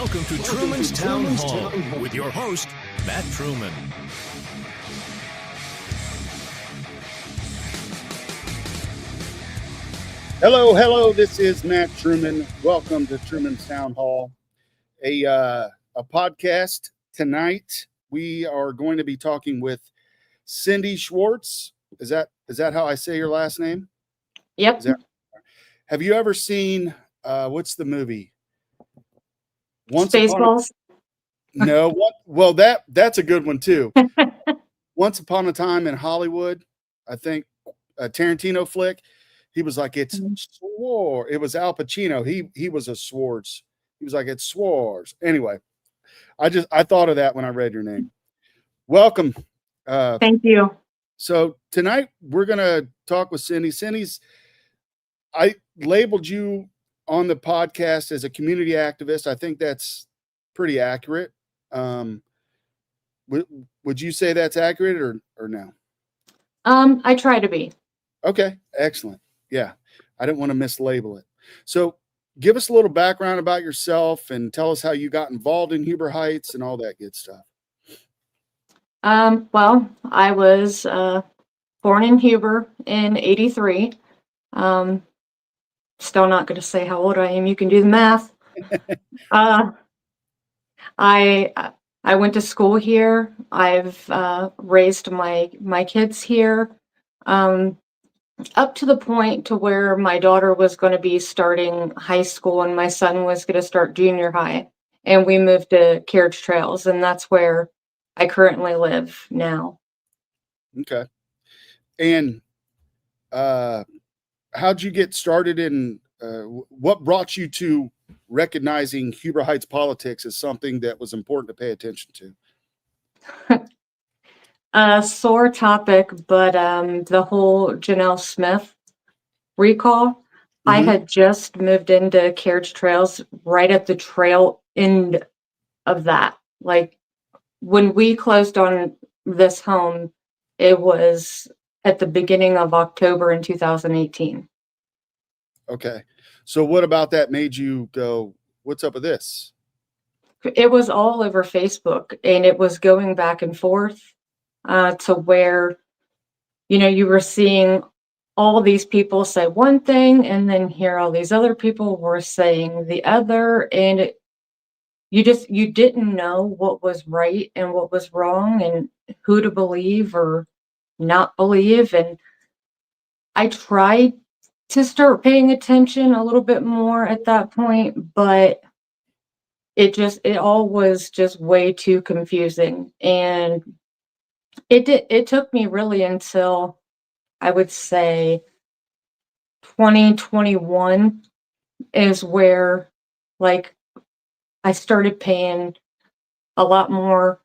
Welcome to Truman's Town Hall with your host, Matt Truman. Hello. This is Matt Truman. Welcome to Truman's Town Hall, a podcast. Tonight we are going to be talking with Cindy Schwartz. Is that how I say your last name? Yep. Have you ever seen what's the movie? Spaceballs. No. Well, that's a good one too. Once Upon a Time in Hollywood, I think a Tarantino flick. He was like, it's Schwartz. It was Al Pacino. He was a Schwartz. He was like, it's Schwartz. Anyway, I thought of that when I read your name. Welcome. Thank you. So tonight we're gonna talk with Cindy. I labeled you on the podcast as a community activist. I think that's pretty accurate. Would you say that's accurate or no? I try to be. Okay, excellent. Yeah, I didn't want to mislabel it. So give us a little background about yourself and tell us how you got involved in Huber Heights and all that good stuff. Well, I was born in Huber in '83. Still not going to say how old I am. You can do the math. I went to school here. I've raised my kids here, up to the point to where my daughter was going to be starting high school and my son was going to start junior high, and we moved to Carriage Trails, and that's where I currently live now. Okay. And how'd you get started in what brought you to recognizing Huber Heights politics as something that was important to pay attention to? Sore topic, but the whole Janelle Smith recall, I had just moved into Carriage Trails right at the trail end of that. Like when we closed on this home, it was at the beginning of October in 2018. Okay. So what about that made you go, what's up with this? It was all over Facebook, and it was going back and forth to where, you were seeing all these people say one thing and then hear all these other people were saying the other, and you didn't know what was right and what was wrong and who to believe or not believe. And I tried to start paying attention a little bit more at that point, but it all was just way too confusing. And it took me really until I would say 2021 is where, like, I started paying a lot more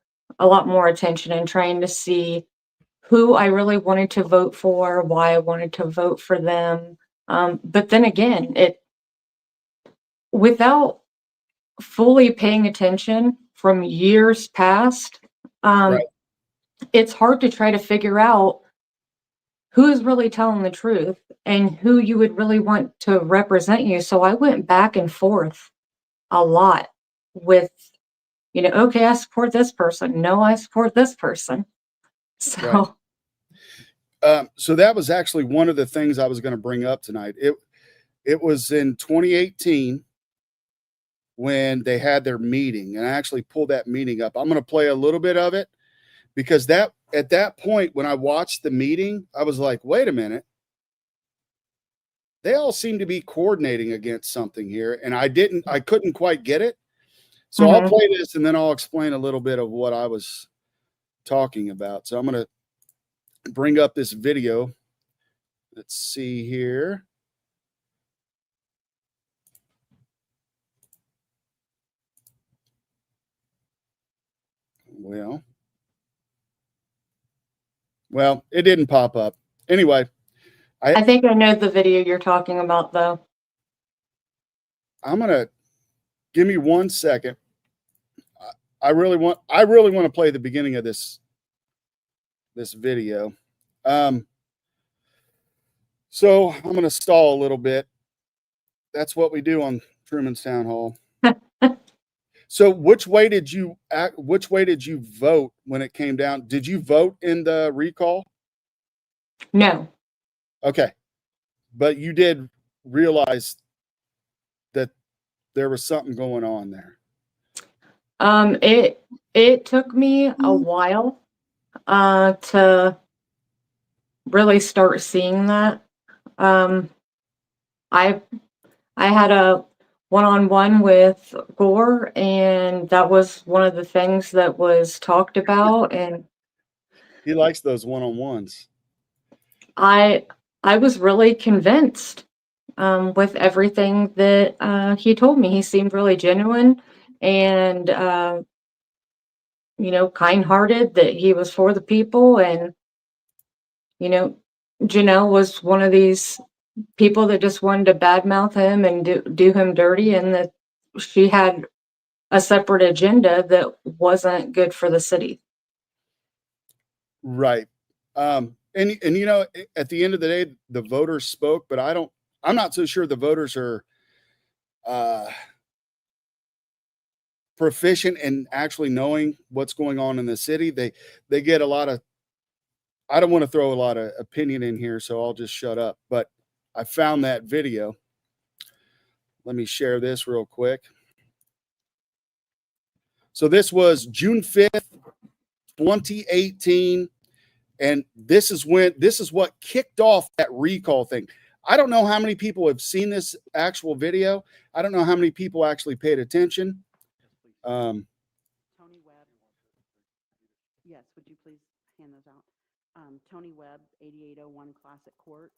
attention and trying to see who I really wanted to vote for, why I wanted to vote for them. But then again, without fully paying attention from years past, Right. it's hard to try to figure out who is really telling the truth and who you would really want to represent you. So I went back and forth a lot with, okay, I support this person. No, I support this person. So, So that was actually one of the things I was going to bring up tonight. It was in 2018 when they had their meeting, and I actually pulled that meeting up. I'm going to play a little bit of it because at that point when I watched the meeting, I was like, wait a minute. They all seem to be coordinating against something here, and I couldn't quite get it. So I'll play this and then I'll explain a little bit of what I was talking about. So I'm going to bring up this video. Let's see here. Well, it didn't pop up. Anyway, I think I know the video you're talking about, though. Give me 1 second. I really want to play the beginning of this video. So I'm going to stall a little bit. That's what we do on Truman's Town Hall. So which way did you vote when it came down? Did you vote in the recall? No. Okay. But you did realize that there was something going on there. It took me a while to really start seeing that. I had a one-on-one with Gore, and that was one of the things that was talked about, and He likes those one-on-ones. I was really convinced with everything that he told me. He seemed really genuine and kind-hearted, that he was for the people, and Janelle was one of these people that just wanted to badmouth him and do him dirty, and that she had a separate agenda that wasn't good for the city. Right. And at the end of the day, the voters spoke, but I'm not so sure the voters are proficient in actually knowing what's going on in the city. They get a lot of, I don't want to throw a lot of opinion in here, so I'll just shut up. But I found that video. Let me share this real quick. So this was June 5th, 2018. And this is what kicked off that recall thing. I don't know how many people have seen this actual video. I don't know how many people actually paid attention. Tony Webb. Yes, would you please hand those out? Tony Webb, 8801 Classic Court.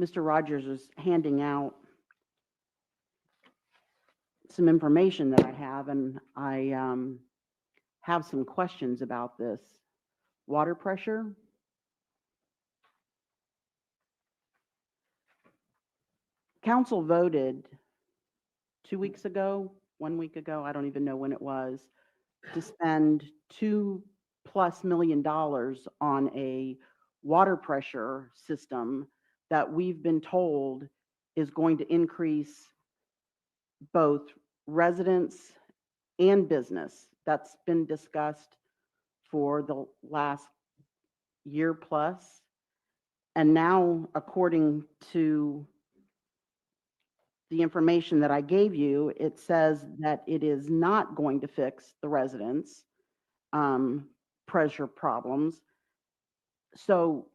Mr. Rogers is handing out some information that I have, and I have some questions about this. Water pressure. Council voted 2 weeks ago, 1 week ago, I don't even know when it was, to spend $2+ million on a water pressure system that we've been told is going to increase both residents and business. That's been discussed for the last year plus. And now, according to the information that I gave you, it says that it is not going to fix the residents' pressure problems. So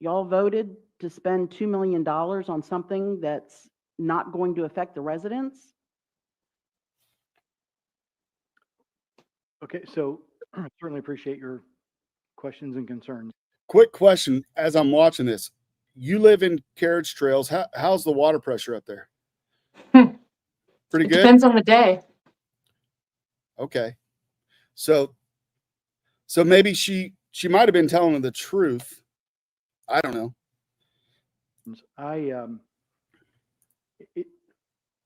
y'all voted to spend $2 million on something that's not going to affect the residents? Okay, so I certainly appreciate your questions and concerns. Quick question as I'm watching this. You live in Carriage Trails. How's the water pressure up there? Pretty It good? depends on the day. Okay. So maybe she might have been telling the truth. I don't know.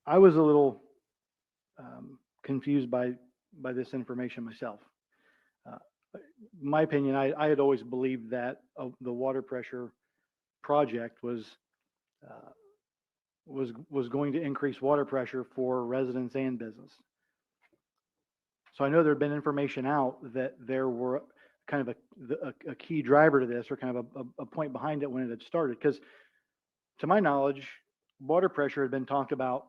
I was a little confused by this information myself. My opinion, I had always believed that the water pressure project was going to increase water pressure for residents and business. So I know there had been information out that there were kind of a key driver to this, or kind of a point behind it when it had started. Because to my knowledge, water pressure had been talked about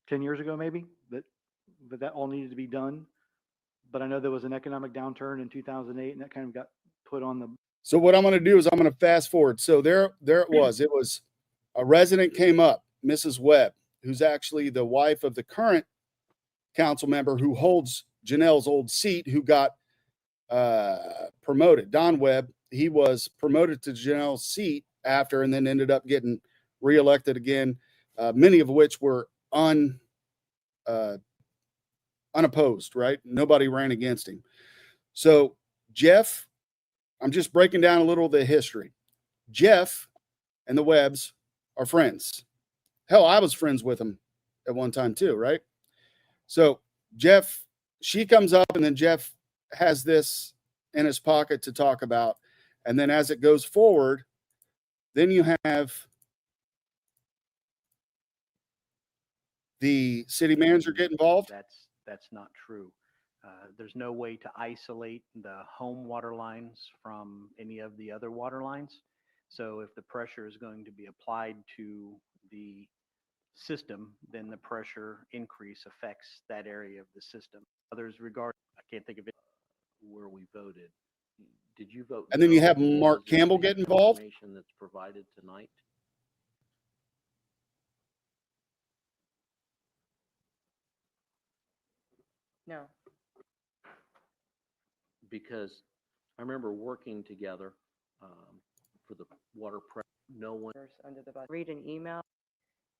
10 years ago, maybe, that all needed to be done. But I know there was an economic downturn in 2008, and that kind of got put on the. So what I'm going to do is I'm going to fast forward. So there it was. It was a resident came up, Mrs. Webb, who's actually the wife of the current council member who holds Janelle's old seat, who got promoted. Don Webb, he was promoted to Janelle's seat after, and then ended up getting reelected again, many of which were unopposed, right? Nobody ran against him. So Jeff, I'm just breaking down a little of the history. Jeff and the Webbs are friends. Hell, I was friends with him at one time too, right? So Jeff, she comes up, and then Jeff has this in his pocket to talk about. And then as it goes forward, then you have the city manager get involved? That's not true. There's no way to isolate the home water lines from any of the other water lines. So if the pressure is going to be applied to the system, then the pressure increase affects that area of the system. Others regard, I can't think of it. Where we voted, did you vote? And then you no have because Mark of Campbell the get involved? information that's provided tonight? No. Because I remember working together for the water pressure. No one. Under the bus. Read an email,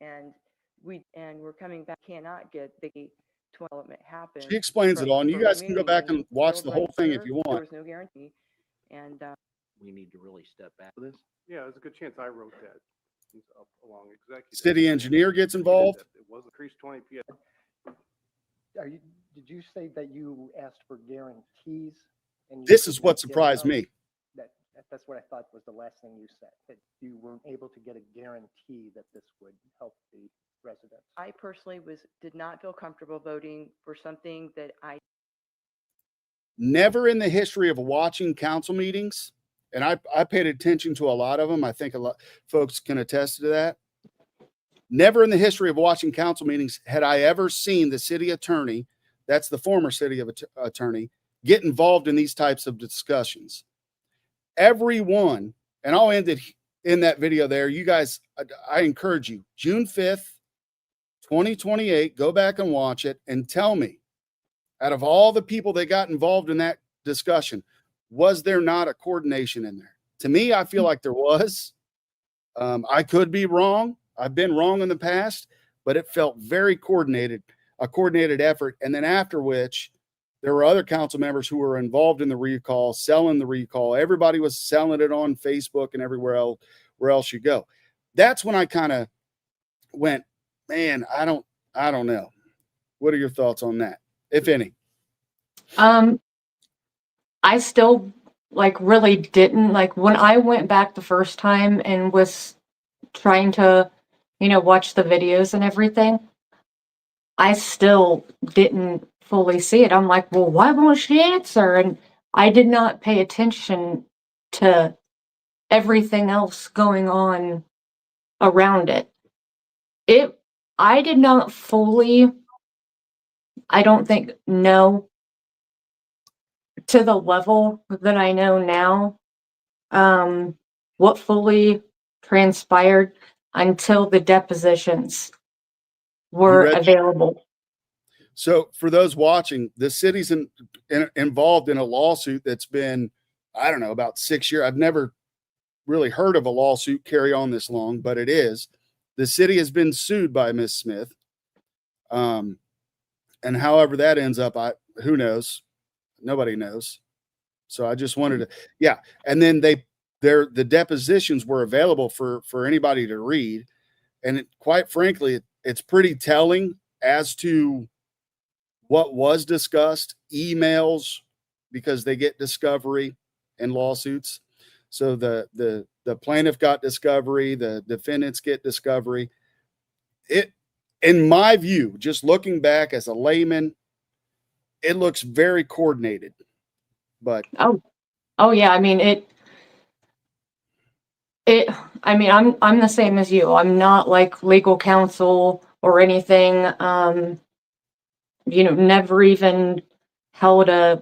and we're coming back. Cannot get the development happen. She explains it all, and you for guys can go back meeting and watch the build whole right thing if there. you There want. was no guarantee, and We need to really step back. This. Yeah, there's a good chance I wrote that. It's up along executive. City engineer gets involved. It was increased 20 PS. Did you say that you asked for guarantees? And you This could is not what get surprised those? me. That's what I thought was the last thing you said, that you weren't able to get a guarantee that this would help the residents. I personally did not feel comfortable voting for something that I Never in the history of watching council meetings, and I paid attention to a lot of them. I think a lot folks can attest to that. Never in the history of watching council meetings had I ever seen the city attorney, that's the former city attorney, get involved in these types of discussions. Everyone, and I'll end it in that video there. You guys, I encourage you, June 5th, 2028, go back and watch it and tell me, out of all the people that got involved in that discussion, was there not a coordination in there? To me, I feel like there was. I could be wrong. I've been wrong in the past, but it felt very coordinated, a coordinated effort. And then after which, there were other council members who were involved in the recall, selling the recall. Everybody was selling it on Facebook and everywhere else, where else you go. That's when I kind of went, man, I don't know. What are your thoughts on that, if any? I still really didn't when I went back the first time and was trying to, watch the videos and everything. I still didn't fully see it. I'm like, well, why won't she answer? And I did not pay attention to everything else going on around it. I did not fully, I don't think, know to the level that I know now, what fully transpired until the depositions were available. So for those watching, the city's involved in a lawsuit that's been, I don't know, about 6 years. I've never really heard of a lawsuit carry on this long, but it is. The city has been sued by Ms. Smith. And however that ends up, who knows? Nobody knows. So I just wanted to, yeah. And then the depositions were available for anybody to read. And quite frankly, it's pretty telling as to what was discussed, emails, because they get discovery in lawsuits. So the plaintiff got discovery, the defendants get discovery. In my view, just looking back as a layman, it looks very coordinated. But oh yeah, I mean I'm the same as you. I'm not legal counsel or anything. Never even held a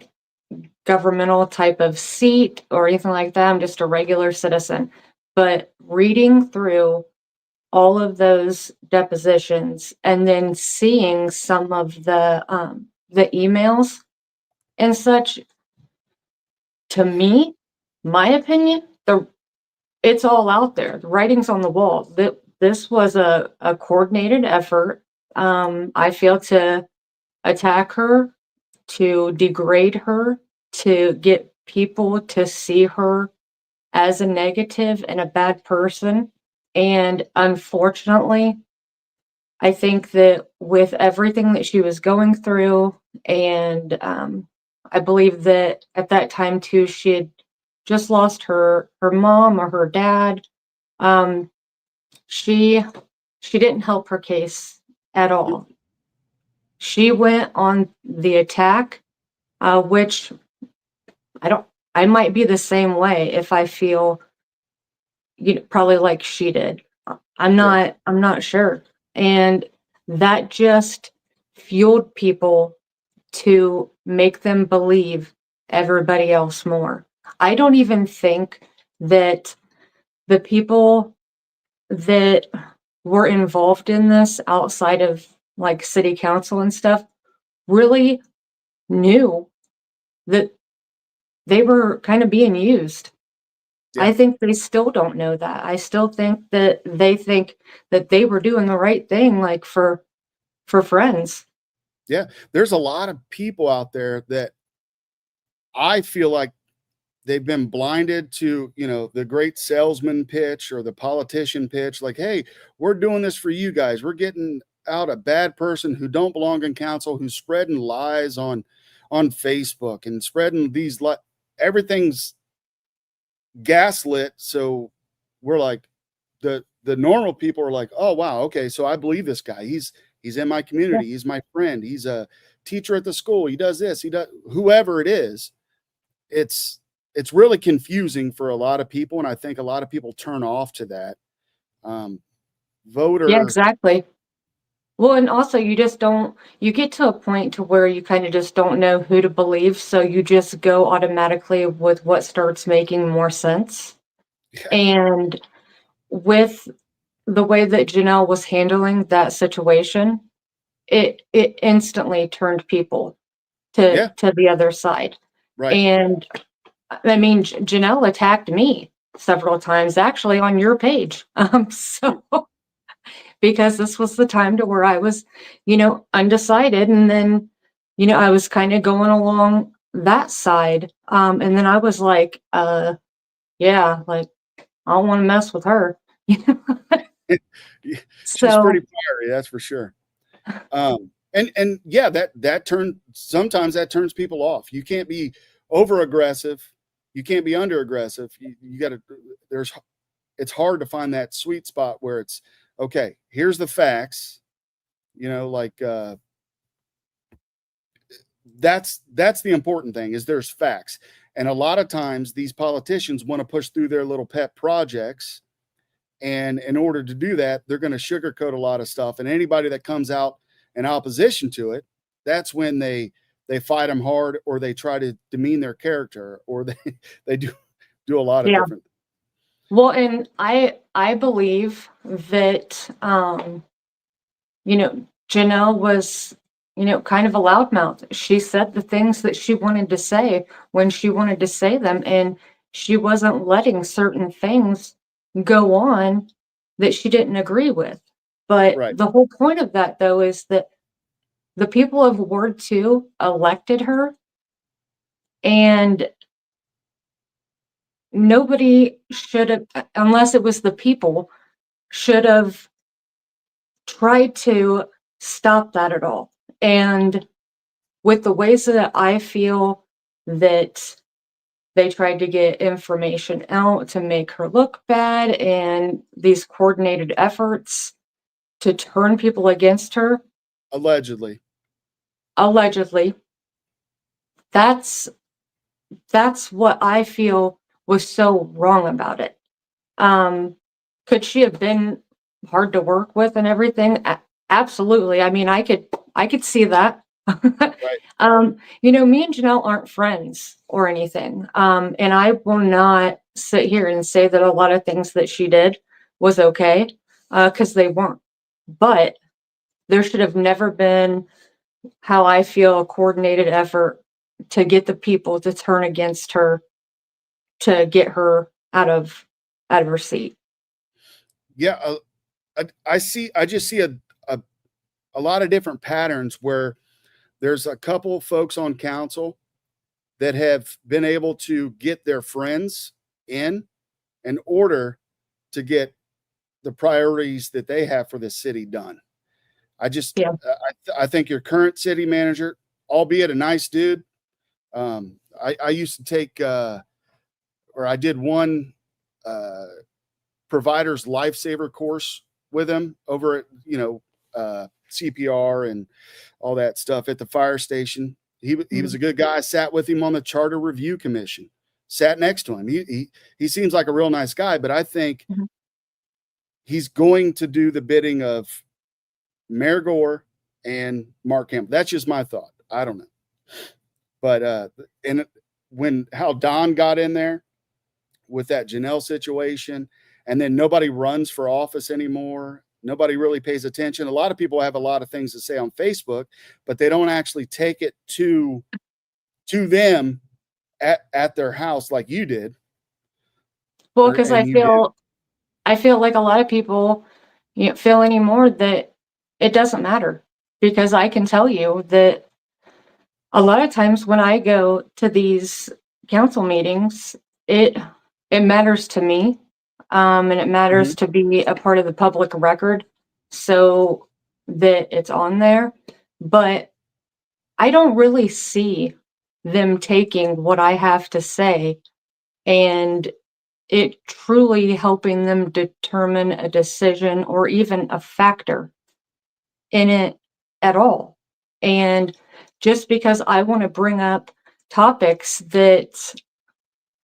governmental type of seat or anything like that. I'm just a regular citizen. But reading through all of those depositions and then seeing some of the emails and such, to me, my opinion, it's all out there. The writing's on the wall. This was a coordinated effort, I feel, to attack her, to degrade her, to get people to see her as a negative and a bad person. And unfortunately, I think that with everything that she was going through, and I believe that at that time too, she had just lost her mom or her dad. She didn't help her case at all. She went on the attack, which I might be the same way if I feel, probably like she did. I'm not sure. And that just fueled people to make them believe everybody else more. I don't even think that the people that were involved in this outside of like city council and stuff really knew that they were kind of being used. Yeah. I think they still don't know that. I still think that they think that they were doing the right thing, like for friends. Yeah. There's a lot of people out there that I feel like they've been blinded to, the great salesman pitch or the politician pitch. Like, hey, we're doing this for you guys. We're getting out a bad person who don't belong in council, who's spreading lies on Facebook and spreading these everything's gaslit. So we're like, the normal people are like, oh wow, okay, so I believe this guy. He's in my community. He's my friend. He's a teacher at the school. He does this. He does whoever it is. It's really confusing for a lot of people, and I think a lot of people turn off to that. Voter. Yeah, exactly. Well, and also you get to a point to where you kind of just don't know who to believe, so you just go automatically with what starts making more sense. Yeah. And with the way that Janelle was handling that situation, it instantly turned people to the other side. Right. And I mean, Janelle attacked me several times, actually, on your page. So because this was the time to where I was, undecided, and then, I was kind of going along that side. And then I was like, yeah, like I don't want to mess with her. She's pretty fiery, that's for sure. And yeah, sometimes that turns people off. You can't be over aggressive. You can't be under aggressive. You gotta, it's hard to find that sweet spot where it's, okay, here's the facts, that's the important thing is there's facts. And a lot of times these politicians want to push through their little pet projects. And in order to do that, they're going to sugarcoat a lot of stuff. And anybody that comes out in opposition to it, that's when they fight them hard, or they try to demean their character, or they do a lot of different. Well, and I believe that, Janelle was, kind of a loudmouth. She said the things that she wanted to say when she wanted to say them, and she wasn't letting certain things go on that she didn't agree with. But the whole point of that, though, is that the people of Ward 2 elected her, and nobody should have, unless it was the people, should have tried to stop that at all. And with the ways that I feel that they tried to get information out to make her look bad, and these coordinated efforts to turn people against her. Allegedly. That's what I feel was so wrong about it. Could she have been hard to work with and everything? Absolutely. I mean, I could see that. Right. Me and Janelle aren't friends or anything. And I will not sit here and say that a lot of things that she did was okay, because they weren't. But there should have never been, how I feel, a coordinated effort to get the people to turn against her, to get her out of her seat. Yeah, I just see a lot of different patterns where there's a couple folks on council that have been able to get their friends in order to get the priorities that they have for the city done. I think your current city manager, albeit a nice dude, I used to take, or I did one provider's lifesaver course with him over at, CPR and all that stuff at the fire station. He was a good guy. I sat with him on the Charter Review Commission, sat next to him. He seems like a real nice guy, but I think he's going to do the bidding of Mayor Gore and Mark Campbell. That's just my thought. I don't know. But how Don got in there with that Janelle situation, and then nobody runs for office anymore. Nobody really pays attention. A lot of people have a lot of things to say on Facebook, but they don't actually take it to them at their house like you did. Well, because I feel like a lot of people feel anymore that it doesn't matter, because I can tell you that a lot of times when I go to these council meetings, it matters to me, and it matters to be a part of the public record so that it's on there. But I don't really see them taking what I have to say and it truly helping them determine a decision or even a factor in it at all. And just because I want to bring up topics that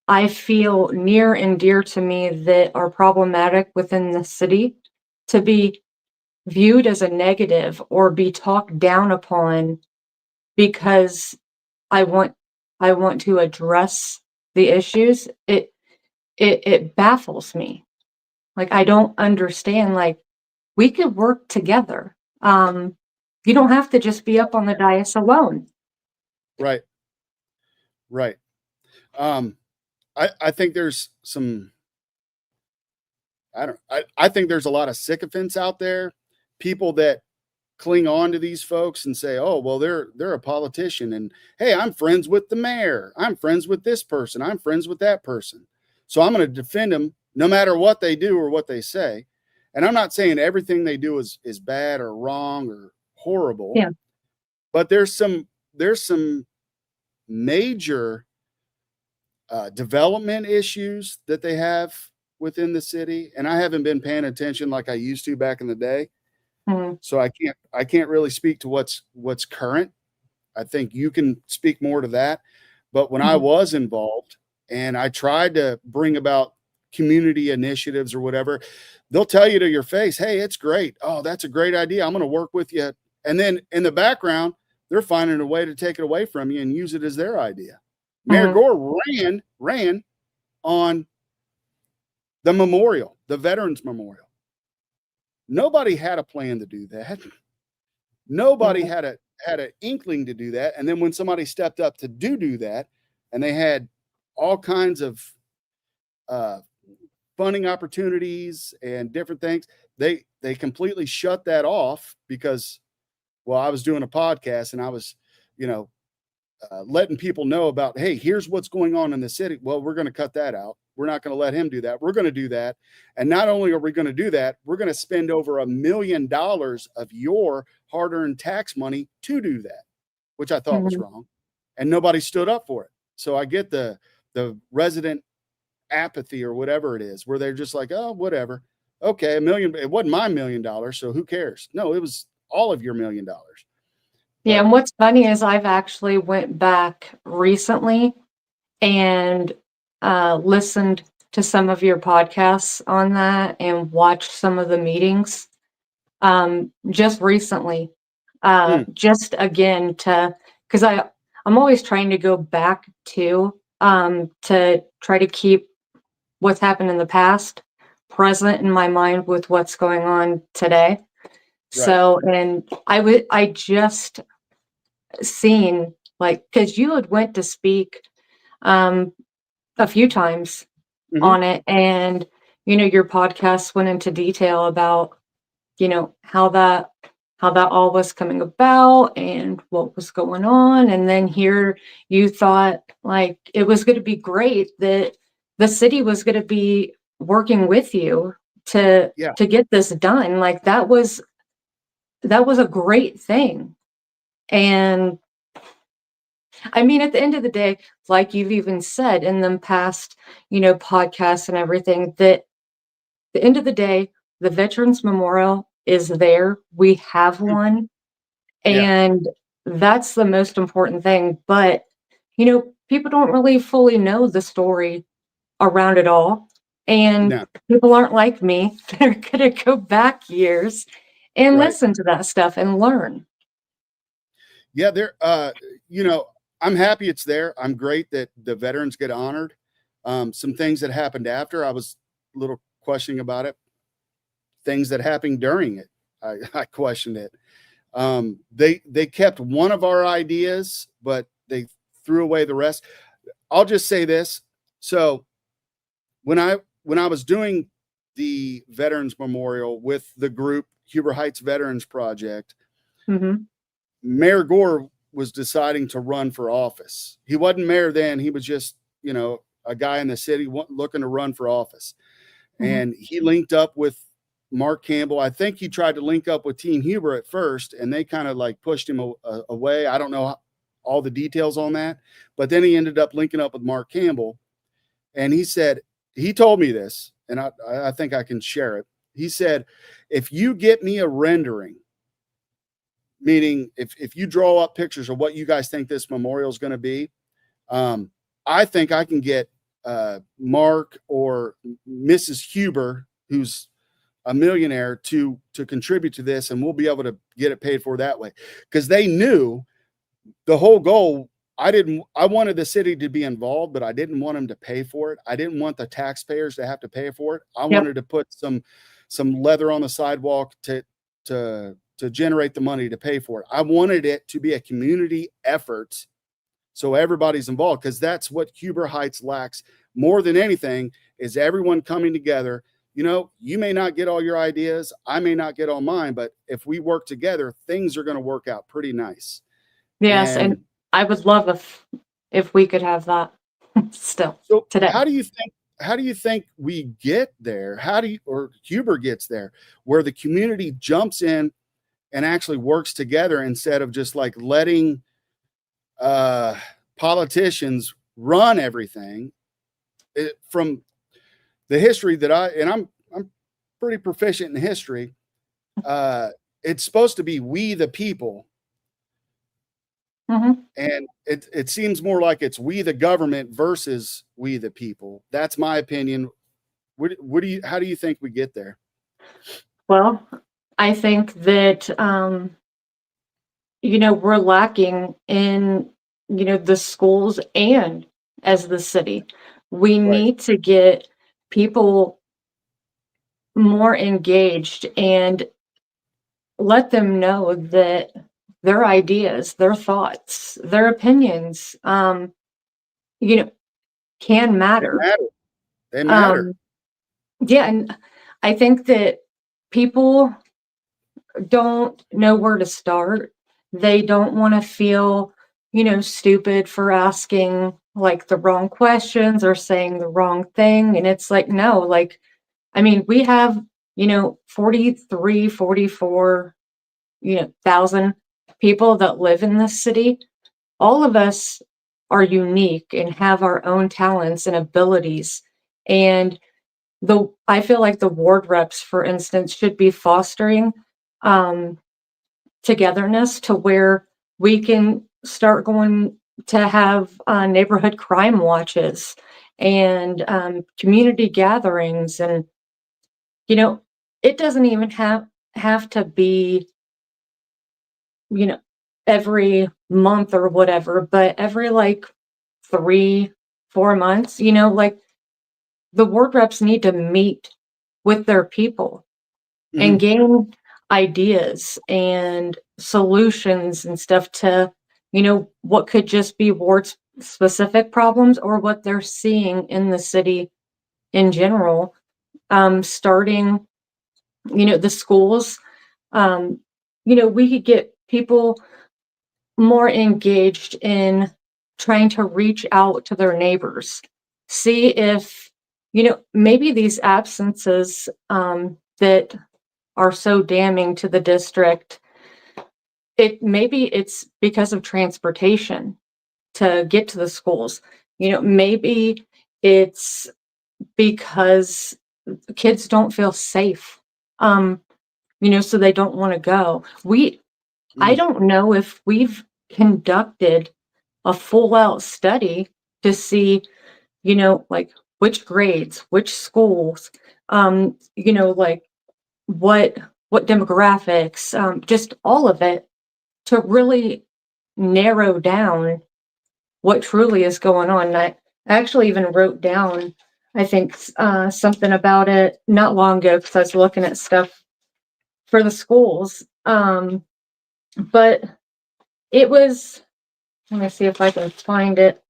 I feel near and dear to me that are problematic within the city, to be viewed as a negative or be talked down upon because I want to address the issues, it baffles me. Like, I don't understand. Like, we could work together. You don't have to just be up on the dais alone. Right. I think there's some, I think there's a lot of sycophants out there, people that cling on to these folks and say, oh, well, they're a politician, and hey, I'm friends with the mayor. I'm friends with this person. I'm friends with that person. So I'm going to defend them no matter what they do or what they say. And I'm not saying everything they do is bad or wrong or horrible. Yeah. But there's some major development issues that they have within the city, and I haven't been paying attention like I used to back in the day. So I can't really speak to what's current. I think you can speak more to that. But when I was involved and I tried to bring about community initiatives or whatever, they'll tell you to your face, hey, it's great. Oh, that's a great idea. I'm going to work with you. And then in the background, they're finding a way to take it away from you and use it as their idea. Mayor Gore ran on the memorial, the Veterans Memorial. Nobody had a plan to do that. Nobody had an inkling to do that. And then when somebody stepped up to do that, and they had all kinds of funding opportunities and different things, they completely shut that off because, well, I was doing a podcast and I was, letting people know about, hey, here's what's going on in the city. Well, we're going to cut that out. We're not going to let him do that. We're going to do that. And not only are we going to do that, we're going to spend over $1 million of your hard-earned tax money to do that, which I thought was wrong. And nobody stood up for it. So I get the resident apathy or whatever it is, where they're just like, oh, whatever. Okay, $1 million. It wasn't my $1 million, so who cares? No, it was all of your $1 million. Yeah, and what's funny is I've actually went back recently and listened to some of your podcasts on that and watched some of the meetings just recently. Just again because I'm always trying to go back to try to keep what's happened in the past present in my mind with what's going on today. Right. So, and I just seen, like, because you had went to speak a few times on it, and your podcast went into detail about how that all was coming about and what was going on. And then here you thought, like, it was going to be great that the city was going to be working with you to get this done. Like, that was a great thing. And I mean, at the end of the day, like you've even said in the past, podcasts and everything, that at the end of the day, the Veterans Memorial is there. We have one. Yeah. And that's the most important thing. But, people don't really fully know the story around it all. And No. people aren't like me. They're going to go back years and Right. listen to that stuff and learn. Yeah, I'm happy it's there. I'm great that the veterans get honored. Some things that happened after, I was a little questioning about it. Things that happened during it, I questioned it. They kept one of our ideas, but they threw away the rest. I'll just say this. So when I was doing the Veterans Memorial with the group Huber Heights Veterans Project, Mm-hmm. Mayor Gore was deciding to run for office. He wasn't mayor then. He was just, a guy in the city looking to run for office. Mm-hmm. And he linked up with Mark Campbell. I think he tried to link up with Team Huber at first, and they kind of like pushed him away. I don't know all the details on that, but then he ended up linking up with Mark Campbell. And he told me this, and I think I can share it. He said, if you get me a rendering, meaning if you draw up pictures of what you guys think this memorial is going to be, I think I can get Mark or Mrs. Huber, who's a millionaire, to contribute to this, and we'll be able to get it paid for that way. Because they knew the whole goal. I wanted the city to be involved, but I didn't want them to pay for it. I didn't want the taxpayers to have to pay for it. I wanted to put some leather on the sidewalk to generate the money to pay for it. I wanted it to be a community effort, so everybody's involved, because that's what Huber Heights lacks more than anything, is everyone coming together. You may not get all your ideas, I may not get all mine, but if we work together, things are going to work out pretty nice. Yes, and I would love if we could have that still today. How do you think we get there? Or Huber gets there, where the community jumps in and actually works together, instead of just like letting politicians run everything? From the history that I'm pretty proficient in history. It's supposed to be we the people. Mm-hmm. And it seems more like it's we the government versus we the people. That's my opinion. How do you think we get there? Well, I think that, we're lacking in, the schools and as the city. We need to get people more engaged and let them know that their ideas, their thoughts, their opinions, can matter. They matter. Yeah, and I think that people don't know where to start. They don't want to feel, stupid for asking like the wrong questions or saying the wrong thing. And it's like, no, like, we have, 43, 44, thousand people that live in this city. All of us are unique and have our own talents and abilities. And I feel like the ward reps, for instance, should be fostering togetherness, to where we can start going to have neighborhood crime watches and community gatherings. And it doesn't even have to be every month or whatever, but every like 3-4 months, like the ward reps need to meet with their people and gain ideas and solutions and stuff to, what could just be ward specific problems or what they're seeing in the city in general. Starting, the schools, we could get people more engaged in trying to reach out to their neighbors, see if, maybe these absences that are so damning to the district, maybe it's because of transportation to get to the schools. Maybe it's because kids don't feel safe. so they don't want to go. I Mm. don't know if we've conducted a full out study to see, like which grades, which schools, like what demographics, just all of it to really narrow down what truly is going on. And I actually even wrote down, I think, something about it not long ago because I was looking at stuff for the schools. But it was, let me see if I can find it.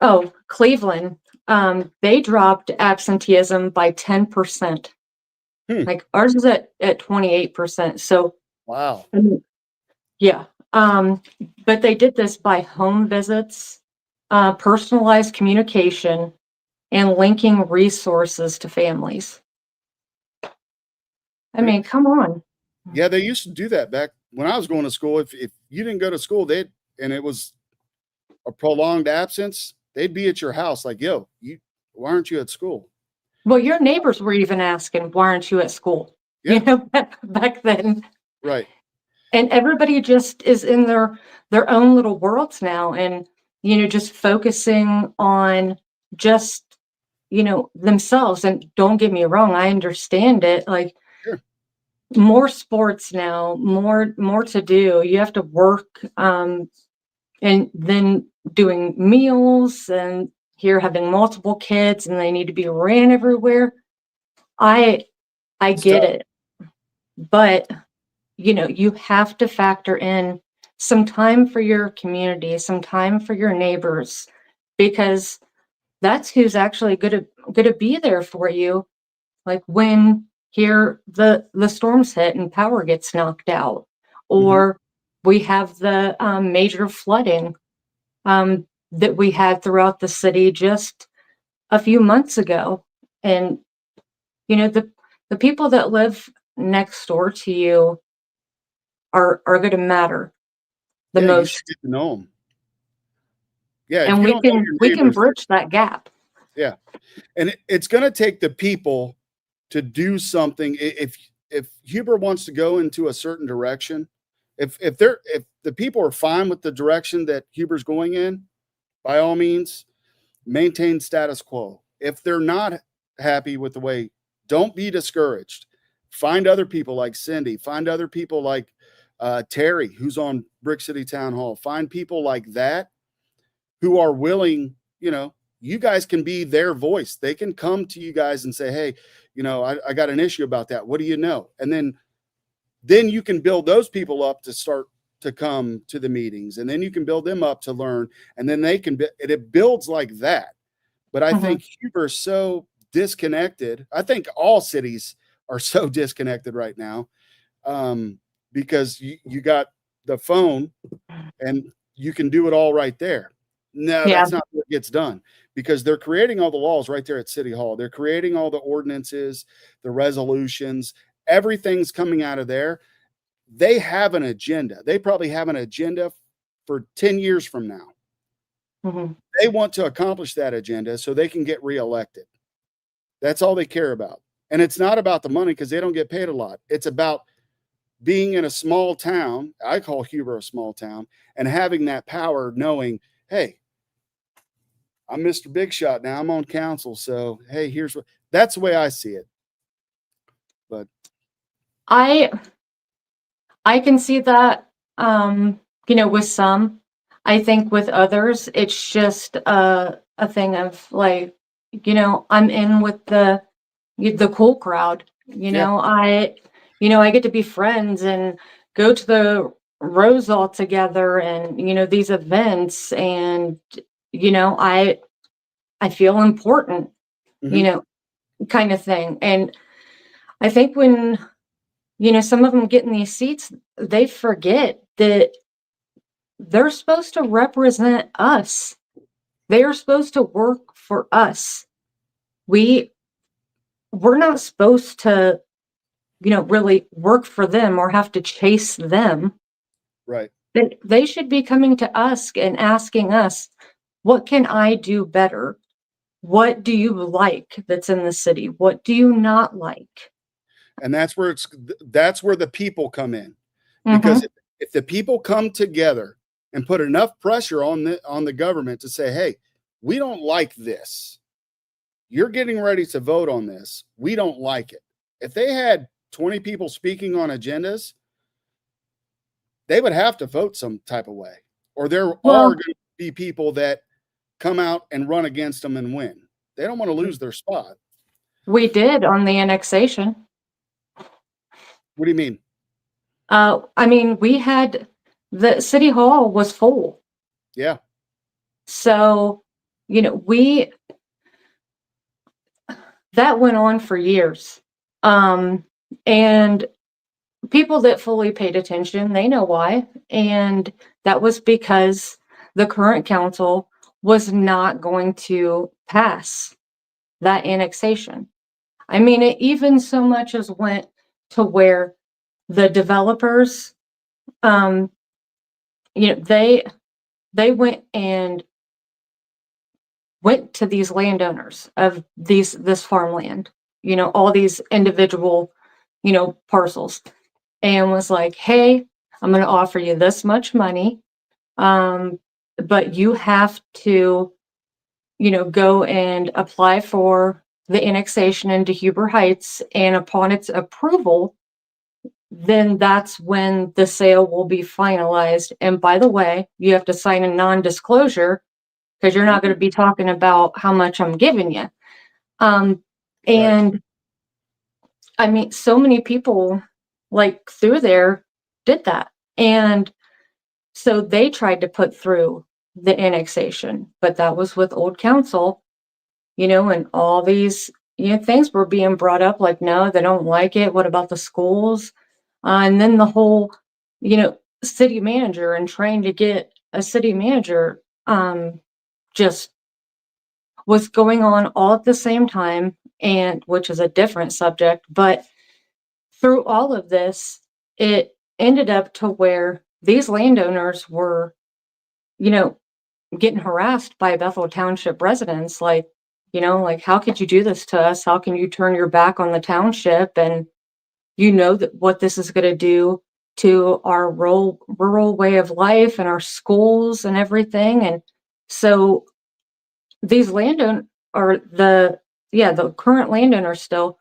Oh, Cleveland. They dropped absenteeism by 10%. Like ours is at 28%. So, Wow. I mean, yeah. But they did this by home visits, personalized communication, and linking resources to families. I mean, come on. Yeah, they used to do that back when I was going to school. If you didn't go to school, and it was a prolonged absence, they'd be at your house like, yo, why aren't you at school? Well, your neighbors were even asking, why aren't you at school? Yeah. Back then. Right. And everybody just is in their own little worlds now, and just focusing on just themselves. And don't get me wrong, I understand it. Like, Sure. more sports now, more to do. You have to work, and then doing meals, and here having multiple kids, and they need to be ran everywhere. I get it, but you have to factor in some time for your community, some time for your neighbors, because that's who's actually going to be there for you. Like when here the storms hit and power gets knocked out, or we have the major flooding that we had throughout the city just a few months ago. And the people that live next door to you are going to matter the Yeah, you most. should get to know them. Yeah, if And you we don't know can your neighbors, bridge that gap. yeah, and it's going to take the people to do something. If Huber wants to go into a certain direction, if the people are fine with the direction that Huber's going in, by all means, maintain status quo. If they're not happy with the way, don't be discouraged. Find other people like Cindy. Find other people like Terry, who's on Brick City Town Hall. Find people like that who are willing, you guys can be their voice. They can come to you guys and say, hey, I got an issue about that. What do you know? And then you can build those people up to start to come to the meetings, and then you can build them up to learn, and then they can it builds like that. But I think Huber's so disconnected. I think all cities are so disconnected right now, because you got the phone and you can do it all right there. No, Yeah. that's not what gets done, because they're creating all the laws right there at City Hall. They're creating all the ordinances, the resolutions, everything's coming out of there. They have an agenda. They probably have an agenda for 10 years from now. They want to accomplish that agenda so they can get reelected. That's all they care about. And it's not about the money, because they don't get paid a lot. It's about being in a small town. I call Huber a small town, and having that power, knowing, hey, I'm Mr. Big Shot now. I'm on council. So, hey, that's the way I see it. But I can see that, with some. I think with others, it's just a thing of like, I'm in with the cool crowd. I get to be friends and go to the Rose all together, and these events, and I feel important, kind of thing. And I think when some of them get in these seats, they forget that they're supposed to represent us. They are supposed to work for us. We're not supposed to, really work for them or have to chase them. right. They should be coming to us and asking us, what can I do better? What do you like that's in the city? What do you not like? And that's where the people come in. Because if the people come together and put enough pressure on the government to say, hey, we don't like this. You're getting ready to vote on this. We don't like it. If they had 20 people speaking on agendas, they would have to vote some type of way. Or there are going to be people that come out and run against them and win. They don't want to lose their spot. We did on the annexation. What do you mean? I mean, we had the city hall was full. Yeah. So, you know, that went on for years. And people that fully paid attention, they know why. And that was because the current council was not going to pass that annexation. I mean, it even so much as went to where the developers, you know, they went to these landowners of this farmland, you know, all these individual, you know, parcels, and was like, hey, I'm going to offer you this much money, but you have to, you know, go and apply for the annexation into Huber Heights, and upon its approval, then that's when the sale will be finalized. And by the way, you have to sign a non-disclosure because you're not going to be talking about how much I'm giving you. And right. I mean, so many people like through there did that. And so they tried to put through the annexation, but that was with old council, you know, and all these, you know, things were being brought up like, no, they don't like it. What about the schools? And then the whole, you know, city manager and trying to get a city manager, just was going on all at the same time, and which is a different subject, but through all of this, it ended up to where these landowners were, you know, getting harassed by Bethel Township residents, like, you know, like, how could you do this to us? How can you turn your back on the township? And you know that what this is going to do to our rural way of life and our schools and everything. And so these landowner or the current landowner still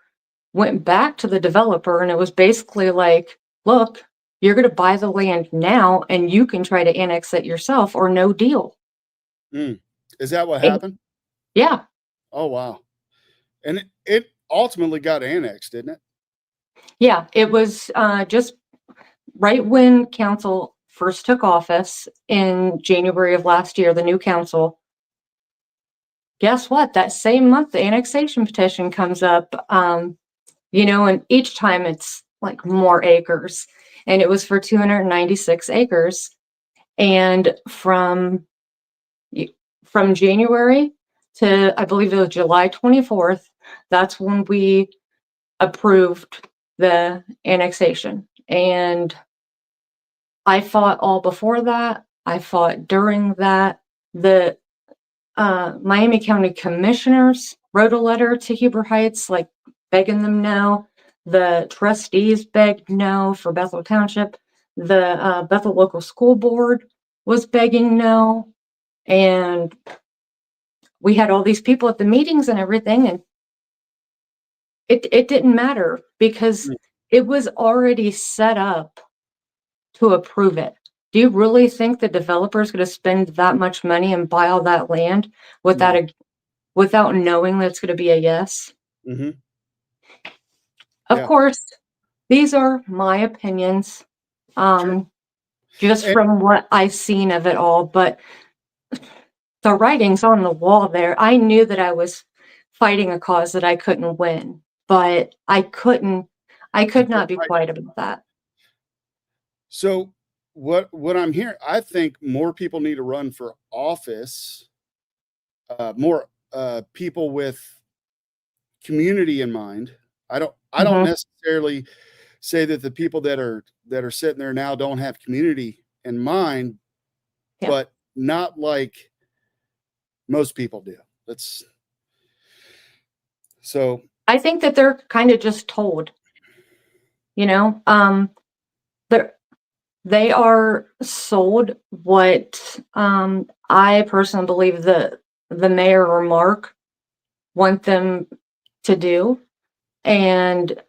went back to the developer, and it was basically like, look, you're going to buy the land now and you can try to annex it yourself or no deal. Is that what happened? Yeah. Oh, wow. And it ultimately got annexed, didn't it? Yeah, it was just right when council first took office in January of last year, the new council. Guess what? That same month, the annexation petition comes up, you know, and each time it's like more acres, and it was for 296 acres. And from January to, I believe it was July 24th, that's when we approved the annexation. And I fought all before that. I fought during that. The Miami County Commissioners wrote a letter to Huber Heights, like begging them no. The trustees begged no for Bethel Township. The Bethel Local School Board was begging no. And we had all these people at the meetings and everything, and it didn't matter because it was already set up to approve it. Do you really think the developer is going to spend that much money and buy all that land without knowing that it's going to be a yes? Mm-hmm. Of course, these are my opinions, just from what I've seen of it all, but the writing's on the wall there. I knew that I was fighting a cause that I couldn't win, but I could not be quiet about that. So what I'm hearing, I think more people need to run for office, more people with community in mind. I don't necessarily say that the people that are sitting there now don't have community in mind, but not like most people do. I think that they're kind of just told. you know, they're, they are sold what, I personally believe the mayor or Mark want them to do. And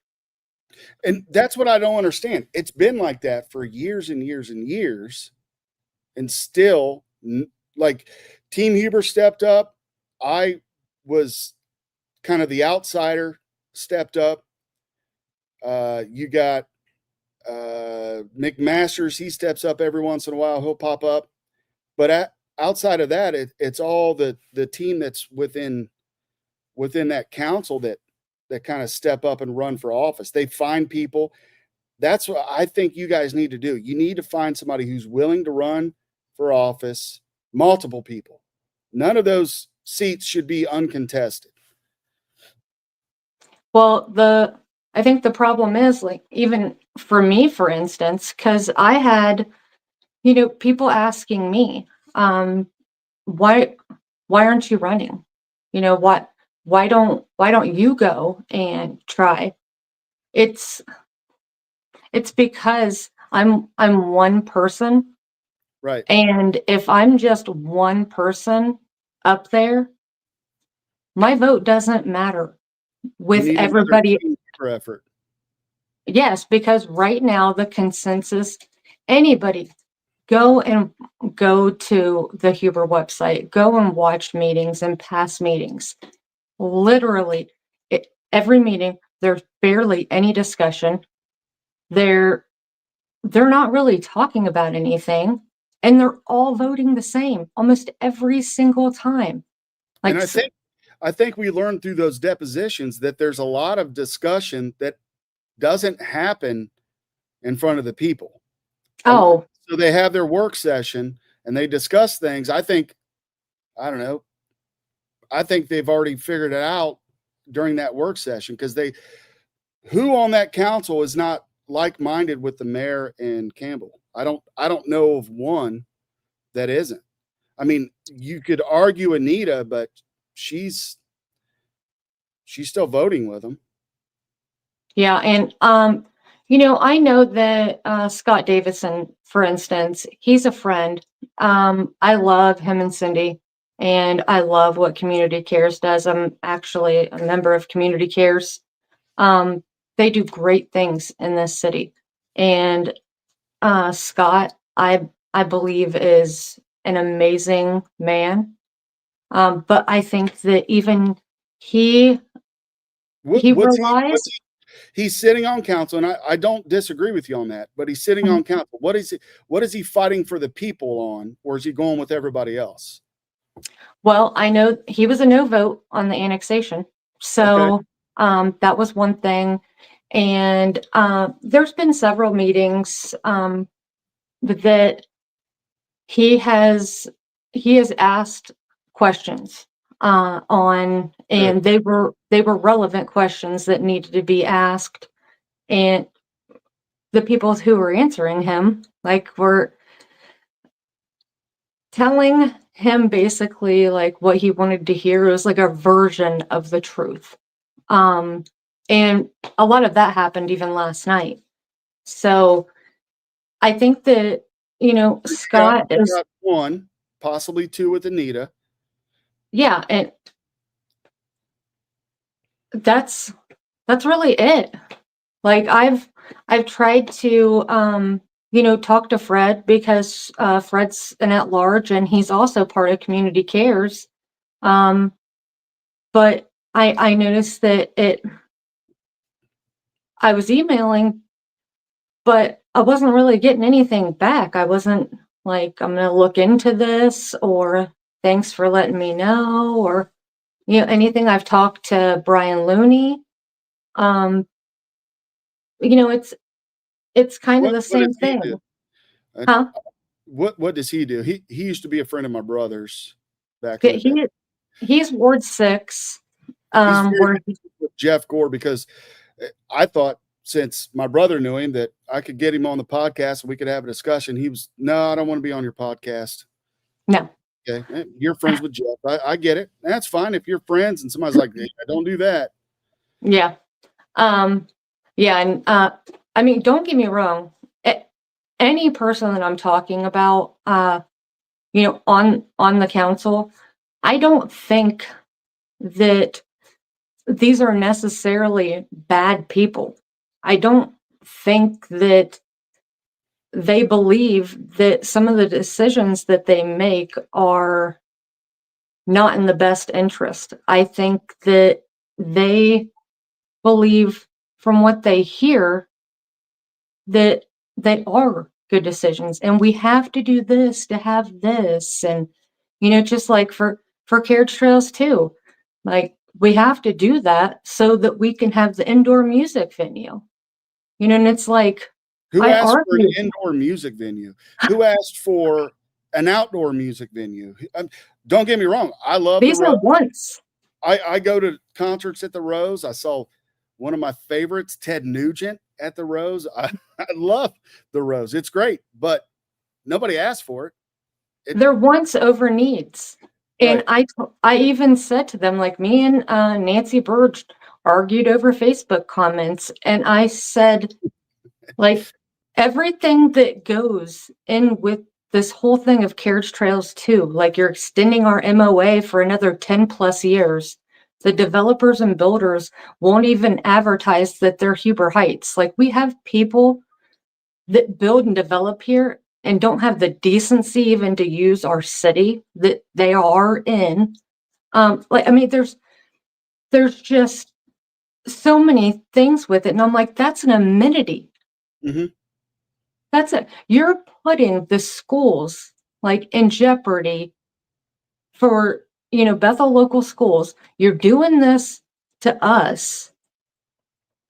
that's what I don't understand. It's been like that for years and years and years, and still, like, Team Huber stepped up. I was kind of the outsider, stepped up. You got McMasters. He steps up every once in a while. He'll pop up. But outside of that, it's all the team that's within that council that kind of step up and run for office. They find people. That's what I think you guys need to do. You need to find somebody who's willing to run for office, multiple people. None of those seats should be uncontested. well, I think the problem is, like, even for me, for instance, because I had, people asking me, why aren't you running? Why don't you go and try? It's because I'm one person, Right. and if I'm just one person up there, my vote doesn't matter You with need another everybody. team effort. Yes, because right now the consensus, anybody go to the Huber website, go and watch meetings and past meetings. Literally, every meeting, there's barely any discussion. They're not really talking about anything, and they're all voting the same almost every single time. Like, And I think we learned through those depositions that there's a lot of discussion that doesn't happen in front of the people. oh, So they have their work session and they discuss things. I don't know. I think they've already figured it out during that work session, because who on that council is not like-minded with the mayor and Campbell? I don't know of one that isn't. I mean, you could argue Anita, but she's still voting with them. yeah, and I know that Scott Davison, for instance, he's a friend. I love him and Cindy, and I love what Community Cares does. I'm actually a member of Community Cares. They do great things in this city, and Scott, I believe, is an amazing man. But I think that even he relies. He's sitting on council, and I don't disagree with you on that, but he's sitting on council. What is he fighting for the people on, or is he going with everybody else? Well, I know he was a no vote on the annexation. So that was one thing. And there's been several meetings that he has asked questions on, and they were relevant questions that needed to be asked. And the people who were answering him, like, were telling him basically like what he wanted to hear. It was like a version of the truth. And a lot of that happened even last night. So I think that, Scott You is, got one, possibly two with Anita. yeah, and that's really it. Like, I've tried to talk to Fred, because Fred's an at-large and he's also part of Community Cares. But I noticed that I was emailing, but I wasn't really getting anything back. I wasn't like, I'm going to look into this, or thanks for letting me know, or anything. I've talked to Brian Looney. It's kind of the same thing. Huh? What does he do? He used to be a friend of my brother's back in the day. He's Ward 6. He's very good with Jeff Gore, because I thought, since my brother knew him, that I could get him on the podcast and we could have a discussion. He was, no, I don't want to be on your podcast. No. Okay, you're friends with Jeff. I get it. That's fine if you're friends and somebody's like, hey, don't do that. Yeah. Yeah, and I mean, don't get me wrong. Any person that I'm talking about, on the council, I don't think that these are necessarily bad people. I don't think that they believe that some of the decisions that they make are not in the best interest. I think that they believe from what they hear that they are good decisions and we have to do this to have this. And, just like for carriage trails too, like we have to do that so that we can have the indoor music venue, and it's like, Who I asked for an argue, indoor music venue? Who asked for an outdoor music venue? Don't get me wrong. I love the these are Rose. wants. I go to concerts at the Rose. I saw one of my favorites, Ted Nugent, at the Rose. I love the Rose. It's great, but nobody asked for it. They're wants over needs. And I even said to them, like me and Nancy Burge argued over Facebook comments, and I said, like, everything that goes in with this whole thing of carriage trails too, like you're extending our MOA for another 10 plus years. The developers and builders won't even advertise that they're Huber Heights. Like we have people that build and develop here and don't have the decency even to use our city that they are in. There's just so many things with it. And I'm like, that's an amenity. Mm-hmm. That's it. You're putting the schools like in jeopardy for, Bethel local schools. You're doing this to us.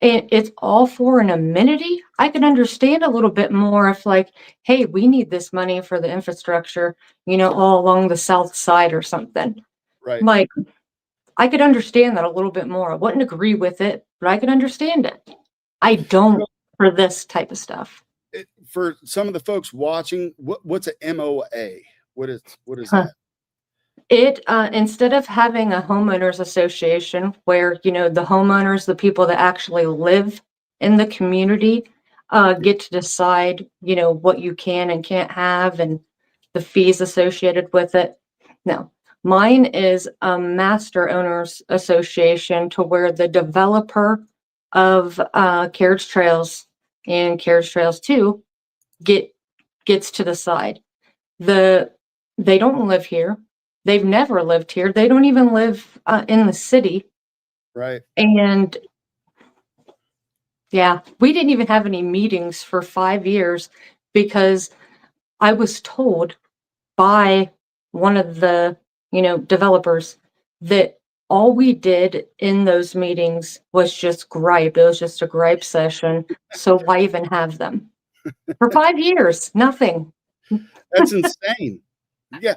And it's all for an amenity. I can understand a little bit more if like, hey, we need this money for the infrastructure, all along the south side or something. Right. Like, I could understand that a little bit more. I wouldn't agree with it, but I could understand it. I don't for this type of stuff. For some of the folks watching, what's a MOA? What is that? It instead of having a homeowners association where the homeowners, the people that actually live in the community, get to decide what you can and can't have and the fees associated with it. No, mine is a master owners association to where the developer of carriage trails and carriage trails 2 gets to decide. They don't live here. They've never lived here. They don't even live in the city. Right. And yeah, we didn't even have any meetings for 5 years because I was told by one of the, developers that all we did in those meetings was just gripe. It was just a gripe session. So why even have them? For 5 years, nothing. That's insane. Yeah.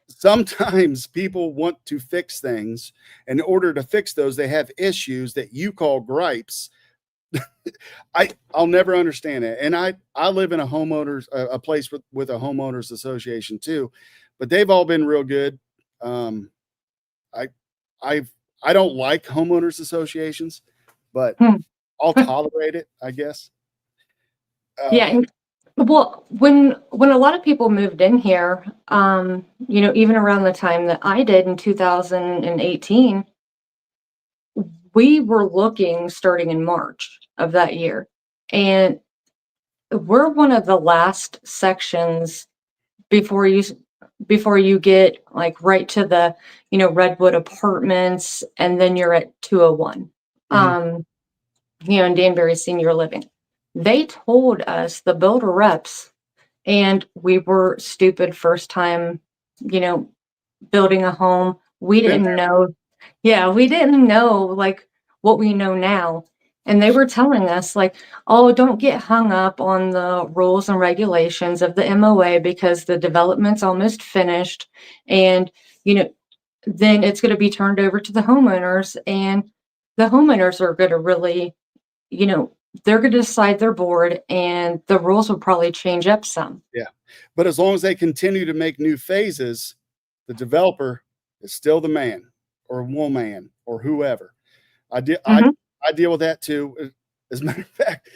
Sometimes people want to fix things. And in order to fix those, they have issues that you call gripes. I'll never understand it. And I live in a place with a homeowners association too, but they've all been real good. I don't like homeowners associations, but I'll tolerate it, I guess. Yeah. Well, when a lot of people moved in here, even around the time that I did in 2018, we were looking starting in March of that year. And we're one of the last sections before you get like right to the, Redwood Apartments, and then you're at 201. In Danbury Senior Living. They told us, the builder reps, and we were stupid first time, building a home. We didn't know. Yeah, we didn't know like what we know now. And they were telling us like, oh, don't get hung up on the rules and regulations of the MOA because the development's almost finished. And, then it's going to be turned over to the homeowners, and the homeowners are going to really, they're going to decide their board, and the rules will probably change up some. Yeah. But as long as they continue to make new phases, the developer is still the man or woman or whoever. I deal with that too. As a matter of fact,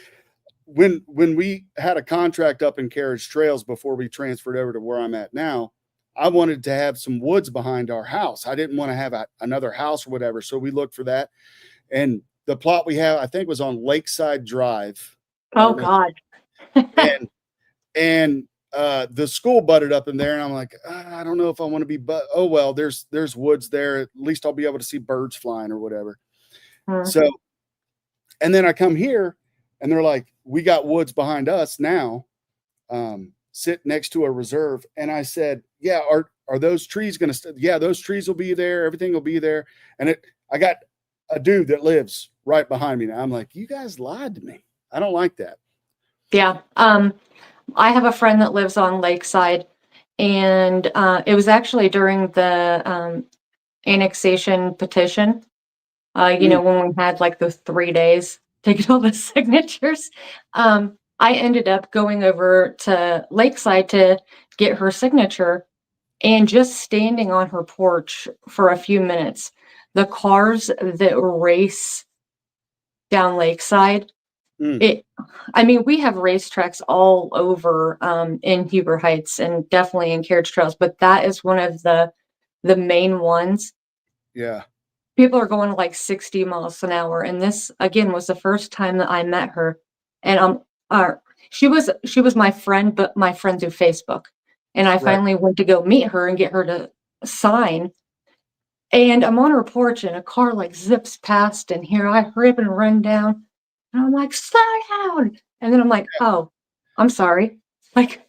when we had a contract up in Carriage Trails before we transferred over to where I'm at now, I wanted to have some woods behind our house. I didn't want to have another house or whatever. So we looked for that. And the plot we have, I think, was on Lakeside Drive. Oh God. And the school butted up in there, and I'm like, I don't know if I want to be, but oh well, there's woods there. At least I'll be able to see birds flying or whatever. So, and then I come here, and they're like, we got woods behind us now, sit next to a reserve. And I said, yeah, are those trees going to, yeah, those trees will be there. Everything will be there. And I got a dude that lives right behind me. Now I'm like, you guys lied to me. I don't like that. Yeah. I have a friend that lives on Lakeside, and it was actually during the annexation petition, you know, when we had like those 3 days to get all the signatures. I ended up going over to Lakeside to get her signature, and just standing on her porch for a few minutes, the cars that race down Lakeside, I mean, we have racetracks all over in Huber Heights and definitely in Carriage Trails, but that is one of the main ones. Yeah. People are going like 60 miles an hour. And this, again, was the first time that I met her. And she was my friend, but my friend through Facebook. And I finally went to go meet her and get her to sign. And I'm on her porch, and a car like zips past, and here I hurry up and run down. And I'm like, slow down. And then I'm like, oh, I'm sorry. Like,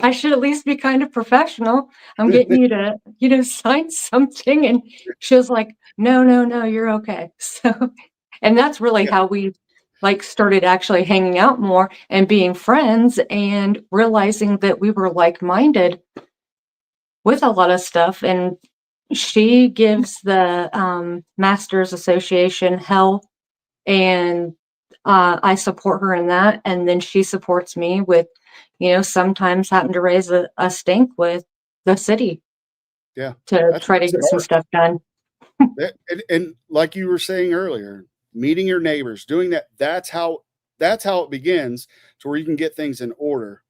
I should at least be kind of professional. I'm getting you to, you know, sign something. And she was like, no, you're okay. So, and that's really how we like started actually hanging out more and being friends and realizing that we were like-minded with a lot of stuff. And she gives the Masters Association hell, and I support her in that. And then she supports me with, you know, sometimes having to raise a stink with the city. Yeah. To try to get some stuff done. And like you were saying earlier, meeting your neighbors, doing that, that's how it begins to where you can get things in order.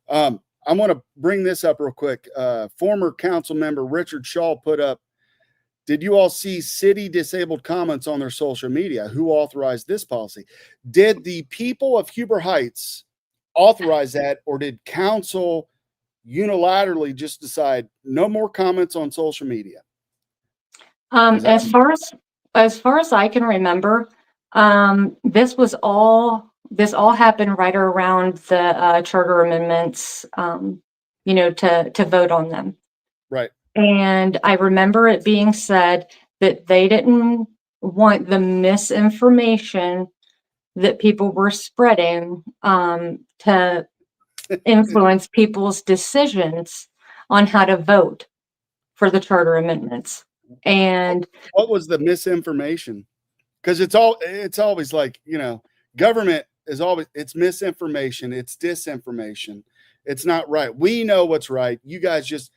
I want to bring this up real quick. Former council member Richard Shaw put up, did you all see city disabled comments on their social media? Who authorized this policy? Did the people of Huber Heights authorize that, or did council unilaterally just decide no more comments on social media? As far as I can remember, this all happened right around the charter amendments, you know, to vote on them. Right. And I remember it being said that they didn't want the misinformation that people were spreading to influence people's decisions on how to vote for the charter amendments. And what was the misinformation? Because it's always like, you know, government is always, it's misinformation, it's disinformation, it's not right. We know what's right. You guys just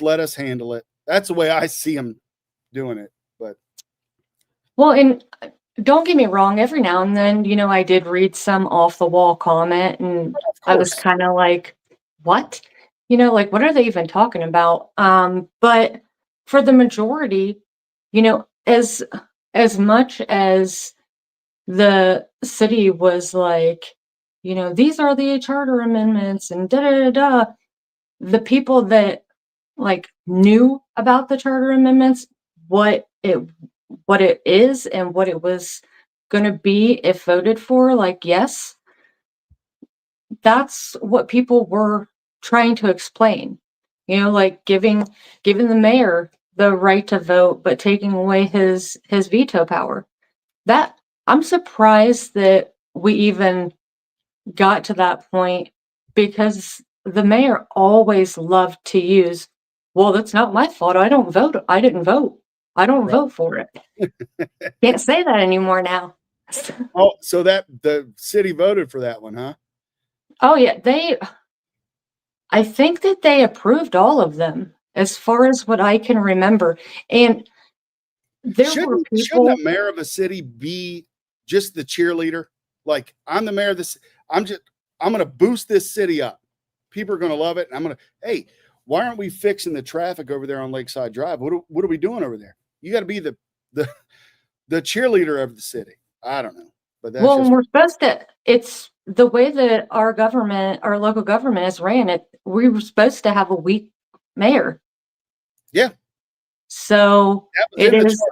let us handle it. That's the way I see them doing it. But well, and don't get me wrong, every now and then, you know, I did read some off the wall comment, and I was kind of like, what? You know, like, what are they even talking about? But for the majority, you know, as much as the city was like, you know, these are the charter amendments and the people that like knew about the charter amendments, what it is and what it was going to be if voted for, like, yes, that's what people were trying to explain, you know, like giving the mayor the right to vote, but taking away his veto power. That I'm surprised that we even got to that point, because the mayor always loved to use, well, that's not my fault. I don't vote. I didn't vote. I don't vote for it. Can't say that anymore now. Oh, so that the city voted for that one, huh? Oh yeah, I think that they approved all of them, as far as what I can remember. And there were people. Shouldn't the mayor of a city be just the cheerleader? Like, I'm the mayor of this. I'm going to boost this city up. People are going to love it. And I'm going to, hey, why aren't we fixing the traffic over there on Lakeside Drive? What are we doing over there? You got to be the cheerleader of the city. I don't know, but that's Well, just, we're supposed to, it's the way that our government, our local government is ran it. We were supposed to have a weak mayor. yeah, So that was it in the is,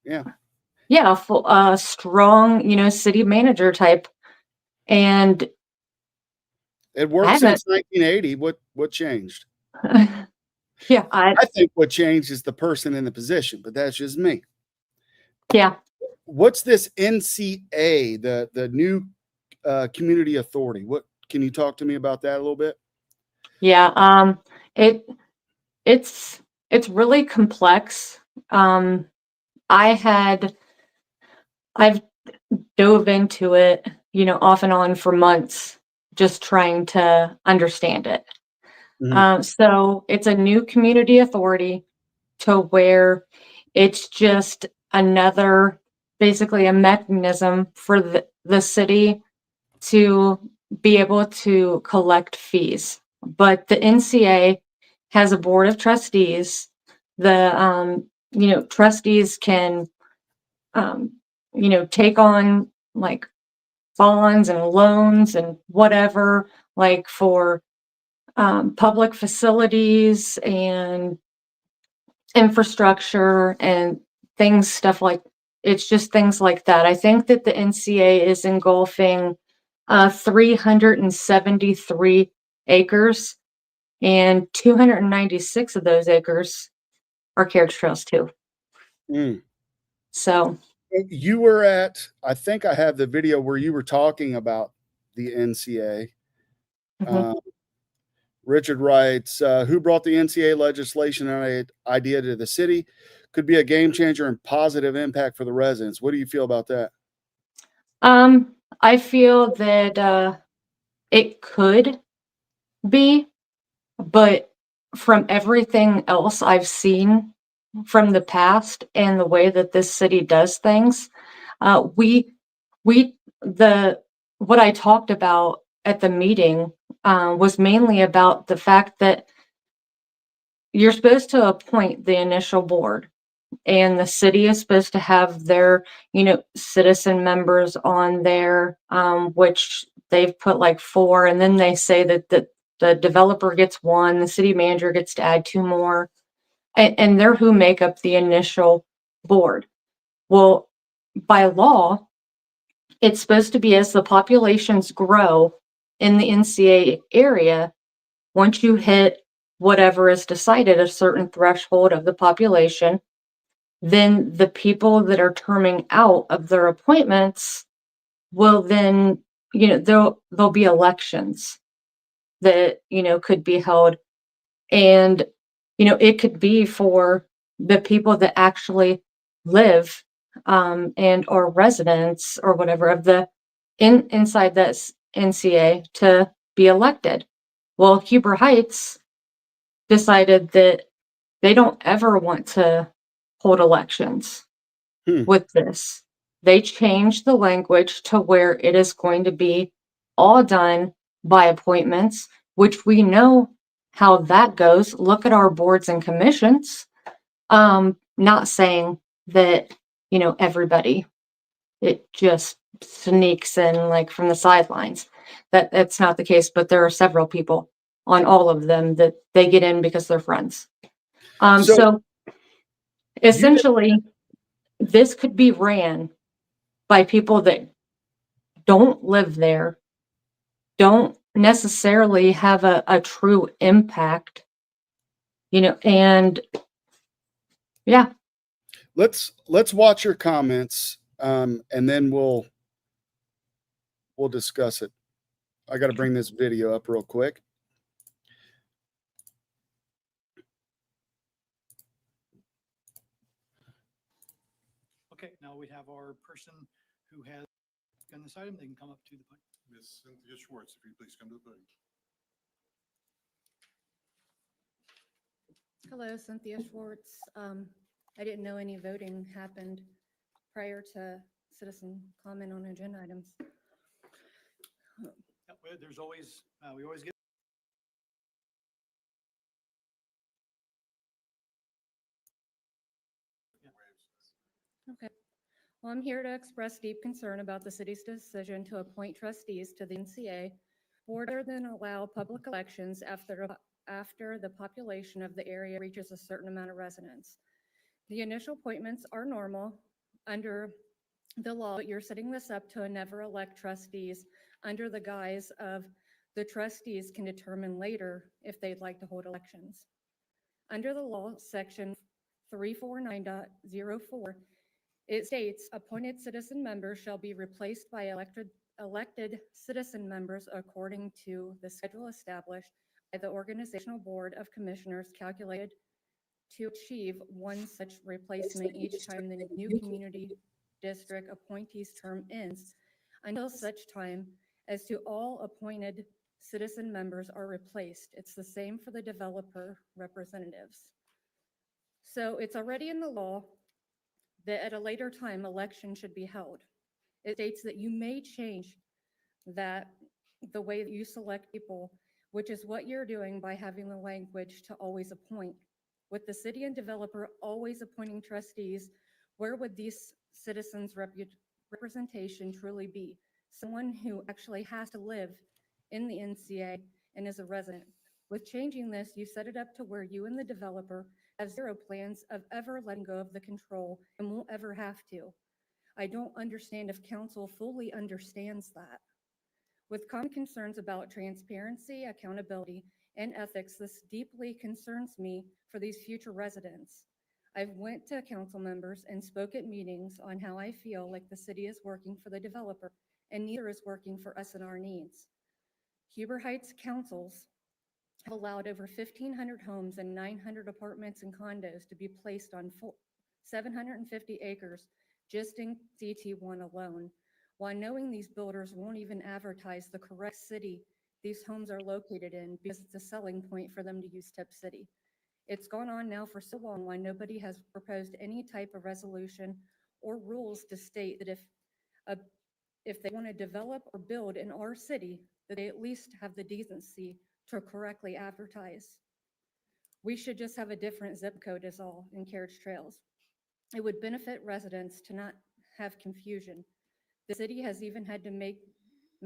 charter. Yeah. yeah, strong, city manager type. And It I worked haven't, since 1980. What changed? yeah, I think what changed is the person in the position, but that's just me. yeah. What's this NCA, the new community authority? What can you talk to me about that a little bit? Yeah. It's really complex. I've dove into it, off and on for months, just trying to understand it. So it's a new community authority to where it's just another, basically a mechanism for the city to be able to collect fees. But the NCA has a board of trustees. The trustees can take on like bonds and loans and whatever, like for public facilities and infrastructure and stuff like, it's just things like that. I think that the NCA is engulfing 373 acres, and 296 of those acres are carriage trails too. So You were at, I think I have the video where you were talking about the NCA. Richard writes, who brought the NCA legislation and idea to the city? Could be a game changer and positive impact for the residents. What do you feel about that? I feel that it could be, but from everything else I've seen from the past and the way that this city does things, what I talked about at the meeting was mainly about the fact that you're supposed to appoint the initial board, and the city is supposed to have their, citizen members on there, which they've put like 4, and then they say that the developer gets 1, the city manager gets to add 2 more, and they're who make up the initial board. Well, by law, it's supposed to be as the populations grow in the NCA area, once you hit whatever is decided, a certain threshold of the population, then the people that are terming out of their appointments will then, there'll be elections that, could be held. And, it could be for the people that actually live and or residents or whatever of the inside this NCA to be elected. Well, Huber Heights decided that they don't ever want to hold elections with this. They changed the language to where it is going to be all done by appointments, which we know how that goes. Look at our boards and commissions. Not saying that, everybody, it just sneaks in like from the sidelines. That's not the case, but there are several people on all of them that they get in because they're friends. So essentially, this could be ran by people that don't live there, don't necessarily have a true impact, and yeah. Let's watch your comments, and then we'll discuss it. I got to bring this video up real quick. Okay, now we have our person who has done this item. They can come up to the podium. Ms. Cynthia Schwartz, if you please come to the podium. Hello, Cynthia Schwartz. I didn't know any voting happened prior to citizen comment on agenda items. good. There's always, we always get. Okay. Well, I'm here to express deep concern about the city's decision to appoint trustees to the NCA board rather than allow public elections after the population of the area reaches a certain amount of residents. The initial appointments are normal under the law, but you're setting this up to never elect trustees under the guise of the trustees can determine later if they'd like to hold elections. Under the law, section 349.04, it states appointed citizen members shall be replaced by elected citizen members according to the schedule established by the Organizational Board of Commissioners calculated to achieve one such replacement each time the new community district appointee's term ends until such time as to all appointed citizen members are replaced. It's the same for the developer representatives. So it's already in the law that at a later time, election should be held. It states that you may change that the way that you select people, which is what you're doing by having the language to always appoint. With the city and developer always appointing trustees, where would these citizens' representation truly be? Someone who actually has to live in the NCA and is a resident. With changing this, you set it up to where you and the developer have zero plans of ever letting go of the control and won't ever have to. I don't understand if council fully understands that. With common concerns about transparency, accountability, and ethics, this deeply concerns me for these future residents. I've went to council members and spoke at meetings on how I feel like the city is working for the developer and neither is working for us and our needs. Huber Heights councils have allowed over 1,500 homes and 900 apartments and condos to be placed on 750 acres just in CT1 alone, while knowing these builders won't even advertise the correct city these homes are located in because it's a selling point for them to use Tip City. It's gone on now for so long why nobody has proposed any type of resolution or rules to state that if they want to develop or build in our city, that they at least have the decency to correctly advertise. We should just have a different zip code is all in Carriage Trails. It would benefit residents to not have confusion. The city has even had to make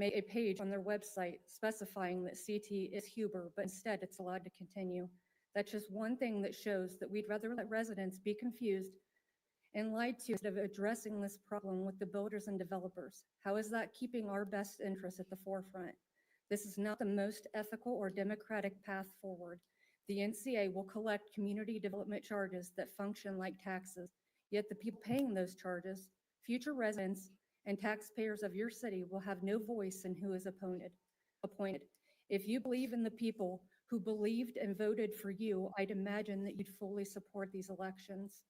a page on their website specifying that CT is Huber, but instead it's allowed to continue. That's just one thing that shows that we'd rather let residents be confused and lied to instead of addressing this problem with the builders and developers. How is that keeping our best interests at the forefront? This is not the most ethical or democratic path forward. The NCA will collect community development charges that function like taxes, yet the people paying those charges, future residents, and taxpayers of your city will have no voice in who is appointed. If you believe in the people who believed and voted for you, I'd imagine that you'd fully support these elections.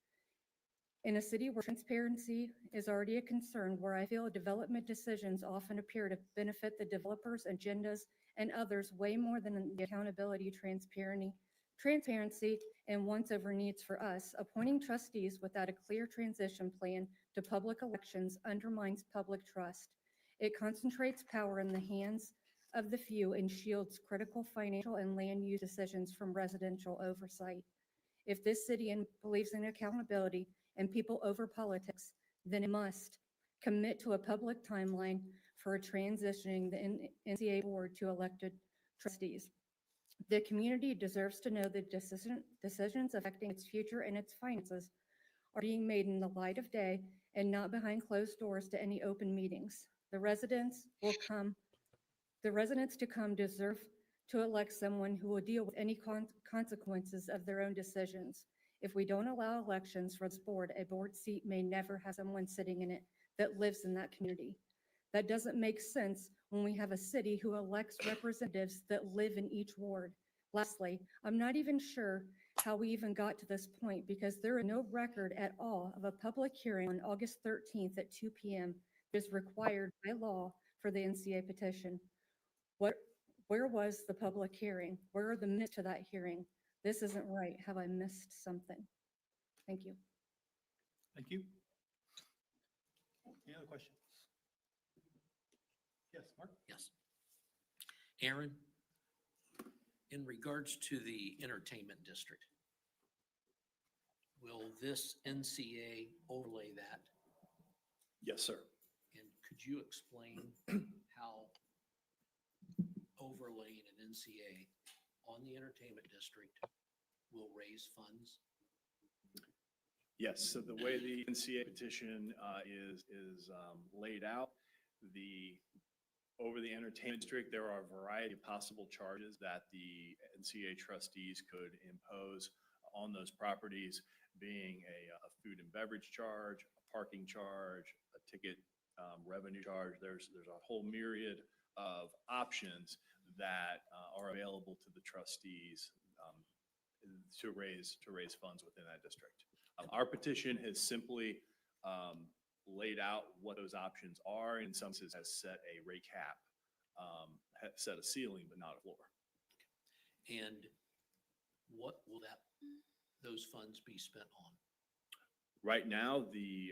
In a city where transparency is already a concern, where I feel development decisions often appear to benefit the developers' agendas and others way more than the accountability, transparency, and wants over needs for us, appointing trustees without a clear transition plan to public elections undermines public trust. It concentrates power in the hands of the few and shields critical financial and land use decisions from residential oversight. If this city believes in accountability and people over politics, then it must commit to a public timeline for transitioning the NCA board to elected trustees. The community deserves to know the decisions affecting its future and its finances are being made in the light of day and not behind closed doors to any open meetings. The residents to come deserve to elect someone who will deal with any consequences of their own decisions. If we don't allow elections for this board, a board seat may never have someone sitting in it that lives in that community. That doesn't make sense when we have a city who elects representatives that live in each ward. Lastly, I'm not even sure how we even got to this point because there is no record at all of a public hearing on August 13th at 2 p.m. that is required by law for the NCA petition. Where was the public hearing? Where are the minutes to that hearing? This isn't right. Have I missed something? Thank you. Thank you. Any other questions? Yes, Mark? Yes. Aaron, in regards to the entertainment district, will this NCA overlay that? Yes, sir. And could you explain how overlaying an NCA on the entertainment district will raise funds? Yes, so the way the NCA petition is laid out, over the entertainment district, there are a variety of possible charges that the NCA trustees could impose on those properties, being a food and beverage charge, a parking charge, a ticket revenue charge. There's a whole myriad of options that are available to the trustees to raise funds within that district. Our petition has simply laid out what those options are. In some cases, has set a rate cap, set a ceiling, but not a floor. And what will those funds be spent on? Right now, the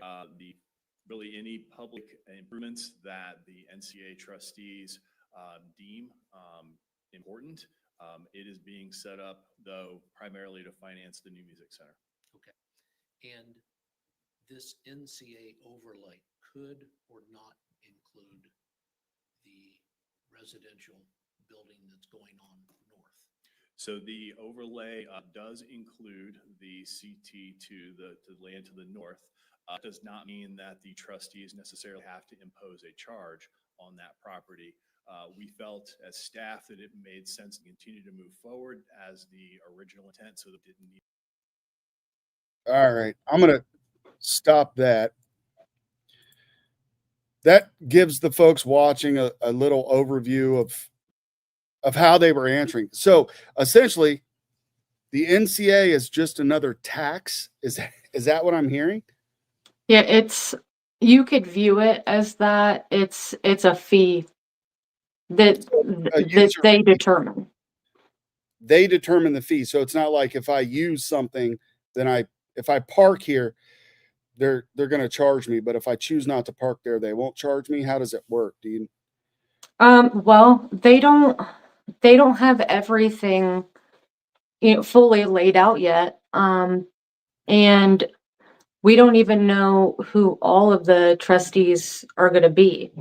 really any public improvements that the NCA trustees deem important, it is being set up, though, primarily to finance the new music center. Okay. And this NCA overlay could or not include the residential building that's going on north. So the overlay does include the CT to the land to the north. Does not mean that the trustees necessarily have to impose a charge on that property. We felt as staff that it made sense to continue to move forward as the original intent, so that it didn't need. All right, I'm going to stop that. That gives the folks watching a little overview of how they were answering. So essentially, the NCA is just another tax. Is that what I'm hearing? Yeah, you could view it as that. It's a fee that they determine. They determine the fee. So it's not like if I use something, then if I park here, they're going to charge me. But if I choose not to park there, they won't charge me. How does it work? Do you? Well, they don't have everything, fully laid out yet. And we don't even know who all of the trustees are going to be.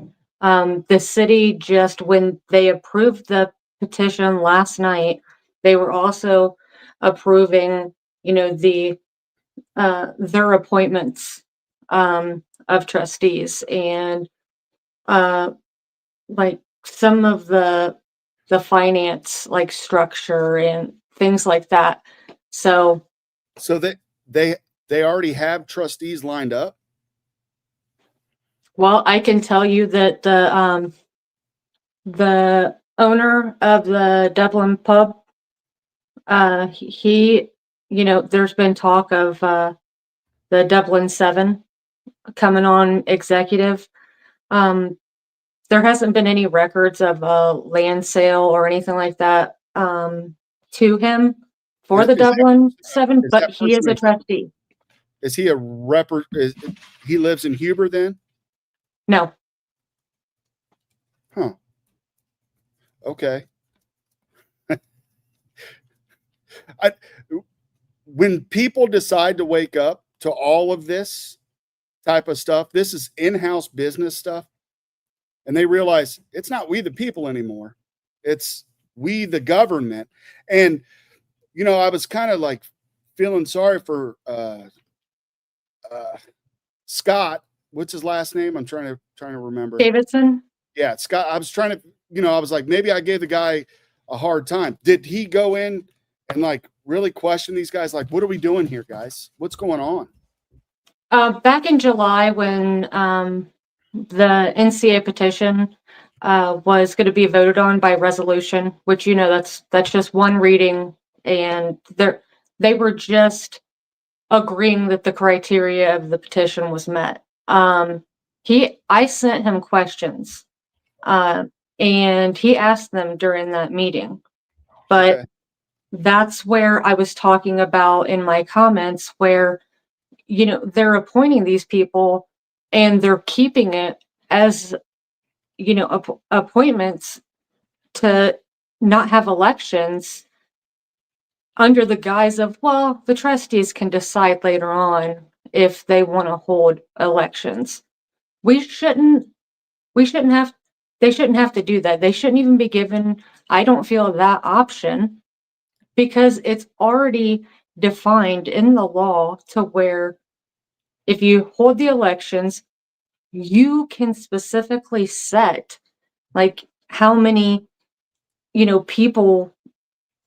The city just, when they approved the petition last night, they were also approving, their appointments of trustees, and like some of the finance, like structure and things like that. So they already have trustees lined up. Well, I can tell you that the owner of the Dublin pub, he, there's been talk of the Dublin 7 coming on executive. There hasn't been any records of a land sale or anything like that to him for the Dublin 7, but he is a trustee. Is he he lives in Huber then? No. Huh. Okay. When people decide to wake up to all of this type of stuff, this is in-house business stuff, and they realize it's not we the people anymore. It's we the government. And, I was kind of like feeling sorry for Scott. What's his last name? I'm trying to remember. Davidson. Yeah, Scott. I was trying to, I was like, maybe I gave the guy a hard time. Did he go in and like really question these guys? Like, what are we doing here, guys? What's going on? Back in July, when the NCA petition was going to be voted on by resolution, which that's just one reading, and they were just agreeing that the criteria of the petition was met. I sent him questions, and he asked them during that meeting. But that's where I was talking about in my comments, where, they're appointing these people and they're keeping it as, appointments to not have elections under the guise of, well, the trustees can decide later on if they want to hold elections. We shouldn't have, they shouldn't have to do that. They shouldn't even be given, I don't feel, that option, because it's already defined in the law to where if you hold the elections, you can specifically set like how many, people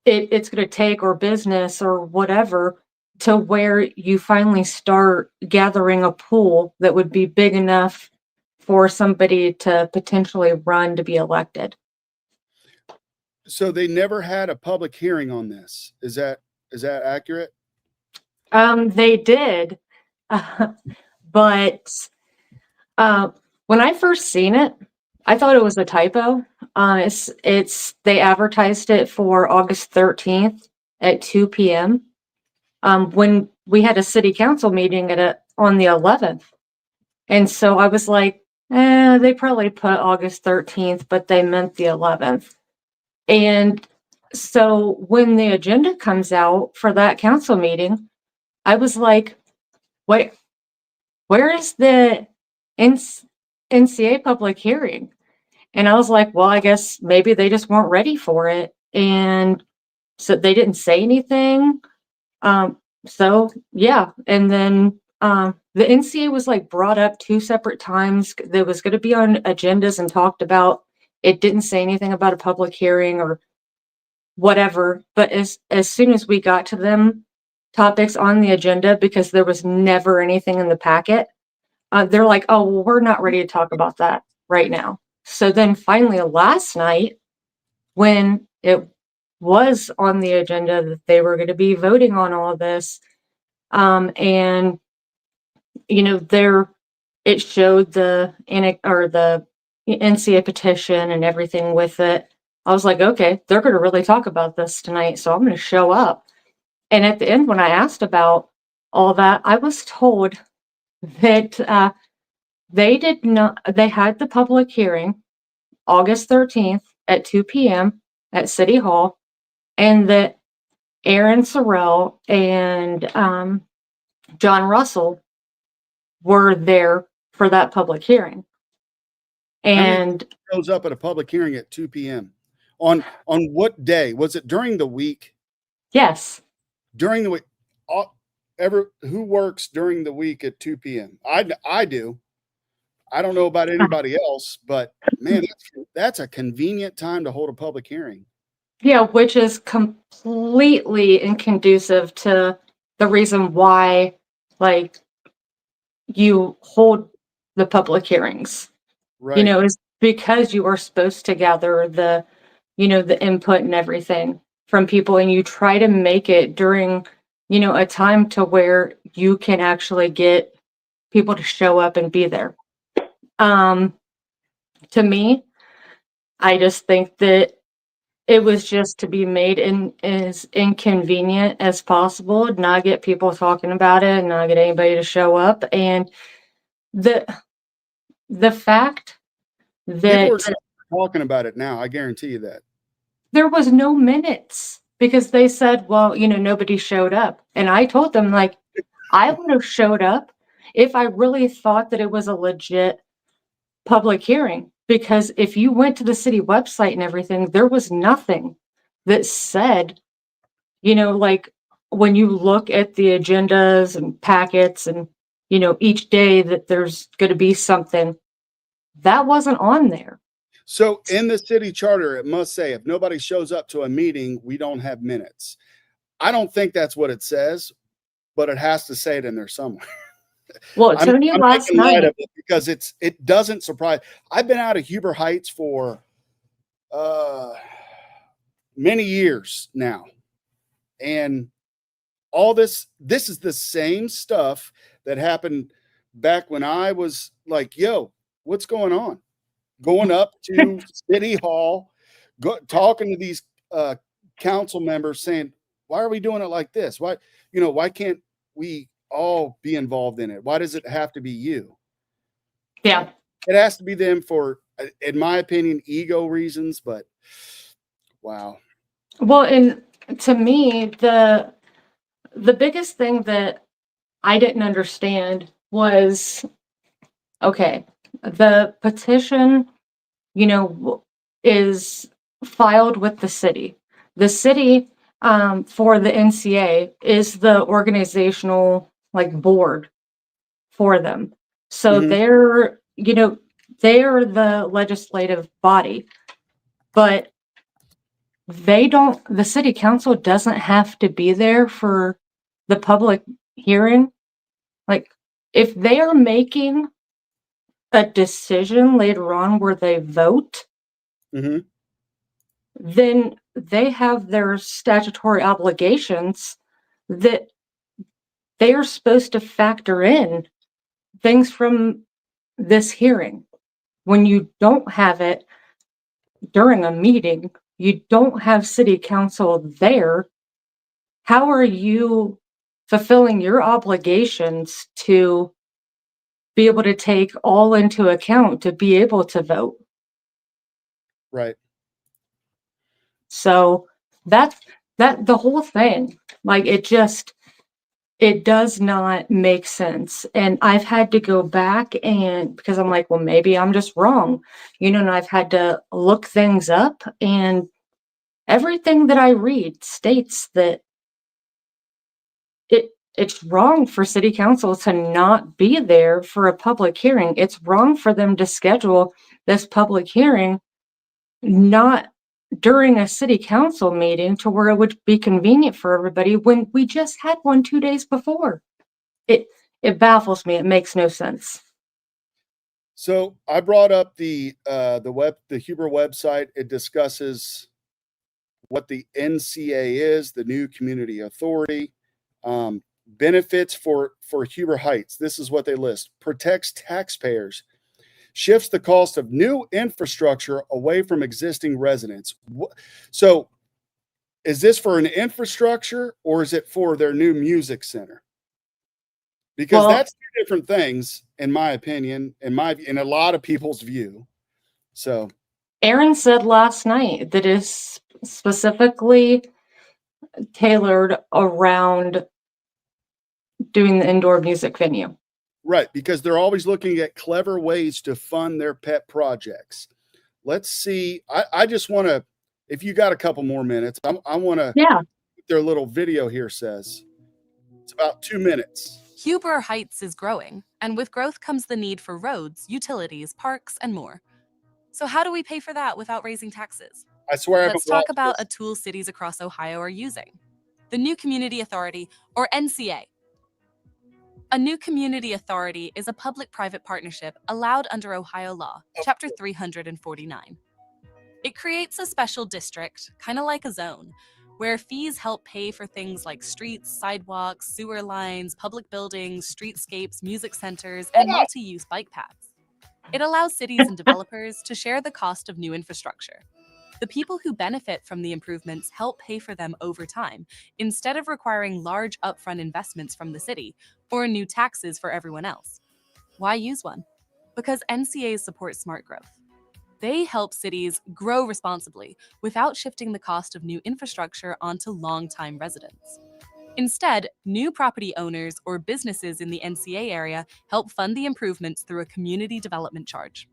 it's going to take, or business or whatever, to where you finally start gathering a pool that would be big enough for somebody to potentially run to be elected. So they never had a public hearing on this. Is that accurate? They did, but when I first seen it, I thought it was a typo. They advertised it for August 13th at 2 p.m. When we had a city council meeting on the 11th. And so I was like, they probably put August 13th, but they meant the 11th. And so when the agenda comes out for that council meeting, I was like, wait, where is the NCA public hearing? And I was like, well, I guess maybe they just weren't ready for it. And so they didn't say anything. So yeah. And then the NCA was like brought up 2 separate times. That was going to be on agendas and talked about. It didn't say anything about a public hearing or whatever. But as soon as we got to them topics on the agenda, because there was never anything in the packet, they're like, oh, well, we're not ready to talk about that right now. So then finally last night, when it was on the agenda that they were going to be voting on all of this, and it showed the NCA petition and everything with it. I was like, okay, they're going to really talk about this tonight, so I'm going to show up. And at the end, when I asked about all that, I was told that they had the public hearing August 13th at 2 p.m. at City Hall, and that Aaron Sorrell and John Russell were there for that public hearing. And shows up at a public hearing at 2 p.m. On what day? Was it during the week? Yes. During the week. Who works during the week at 2 p.m.? I do. I don't know about anybody else, but man, that's a convenient time to hold a public hearing. Yeah, which is completely inconducive to the reason why, like, you hold the public hearings. Right. Is because you are supposed to gather the input and everything from people, and you try to make it during, a time to where you can actually get people to show up and be there. To me, I just think that it was just to be made as inconvenient as possible, not get people talking about it, and not get anybody to show up. And the fact People are that talking about it now, I guarantee you that. there was no minutes, because they said, well, nobody showed up. And I told them, like, I would have showed up if I really thought that it was a legit public hearing, because if you went to the city website and everything, there was nothing that said, like, when you look at the agendas and packets and, each day that there's going to be something that wasn't on there. So in the city charter, it must say if nobody shows up to a meeting, we don't have minutes. I don't think that's what it says, but it has to say it in there somewhere. Well, it's only last night of it because it doesn't surprise. I've been out of Huber Heights for many years now, and all this is the same stuff that happened back when I was like, yo, what's going on? Going up to City Hall, talking to these council members saying, why are we doing it like this? Why can't we all be involved in it? Why does it have to be you? Yeah. It has to be them for, in my opinion, ego reasons, but Wow. Well, and to me, the biggest thing that I didn't understand was, okay, the petition, is filed with the city. The city, for the NCA is the organizational board for them. So they're the legislative body, but the city council doesn't have to be there for the public hearing. Like, if they are making a decision later on where they vote, then they have their statutory obligations that they are supposed to factor in things from this hearing. When you don't have it during a meeting, you don't have city council there, how are you fulfilling your obligations to be able to take all into account to be able to vote? Right. So that the whole thing, it does not make sense. And I've had to go back, and because I'm like, well, maybe I'm just wrong, and I've had to look things up, and everything that I read states that it's wrong for city council to not be there for a public hearing. It's wrong for them to schedule this public hearing not during a city council meeting to where it would be convenient for everybody when we just had one 2 days before. It baffles me. It makes no sense. So I brought up the Huber website. It discusses what the NCA is, the new community authority. Benefits for Huber Heights. This is what they list: protects taxpayers, shifts the cost of new infrastructure away from existing residents. So is this for an infrastructure or is it for their new music center? Because that's two different things, in my opinion, in a lot of people's view. So Aaron said last night that is specifically tailored around doing the indoor music venue. Right, because they're always looking at clever ways to fund their pet projects. Let's see. I just want to, if you got a couple more minutes, I want to. Yeah. Their little video here says it's about 2 minutes. Huber Heights is growing, and with growth comes the need for roads, utilities, parks, and more. So how do we pay for that without raising taxes? I swear. Let's talk about a tool cities across Ohio are using: the New Community Authority, or NCA. A new community authority is a public-private partnership allowed under Ohio law, Chapter 349. It creates a special district, kind of like a zone, where fees help pay for things like streets, sidewalks, sewer lines, public buildings, streetscapes, music centers, and multi-use bike paths. It allows cities and developers to share the cost of new infrastructure. The people who benefit from the improvements help pay for them over time, instead of requiring large upfront investments from the city or new taxes for everyone else. Why use one? Because NCAs support smart growth. They help cities grow responsibly without shifting the cost of new infrastructure onto long-time residents. Instead, new property owners or businesses in the NCA area help fund the improvements through a community development charge.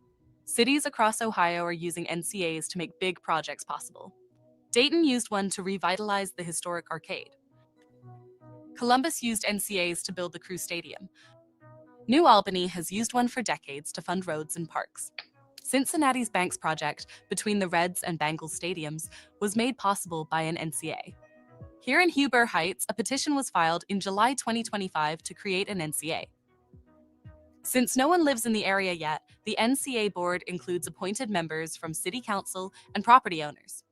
Cities across Ohio are using NCAs to make big projects possible. Dayton used one to revitalize the historic arcade. Columbus used NCAs to build the Crew Stadium. New Albany has used one for decades to fund roads and parks. Cincinnati's Banks project between the Reds and Bengals stadiums was made possible by an NCA. Here in Huber Heights, a petition was filed in July 2025 to create an NCA. Since no one lives in the area yet, the NCA board includes appointed members from city council and property owners.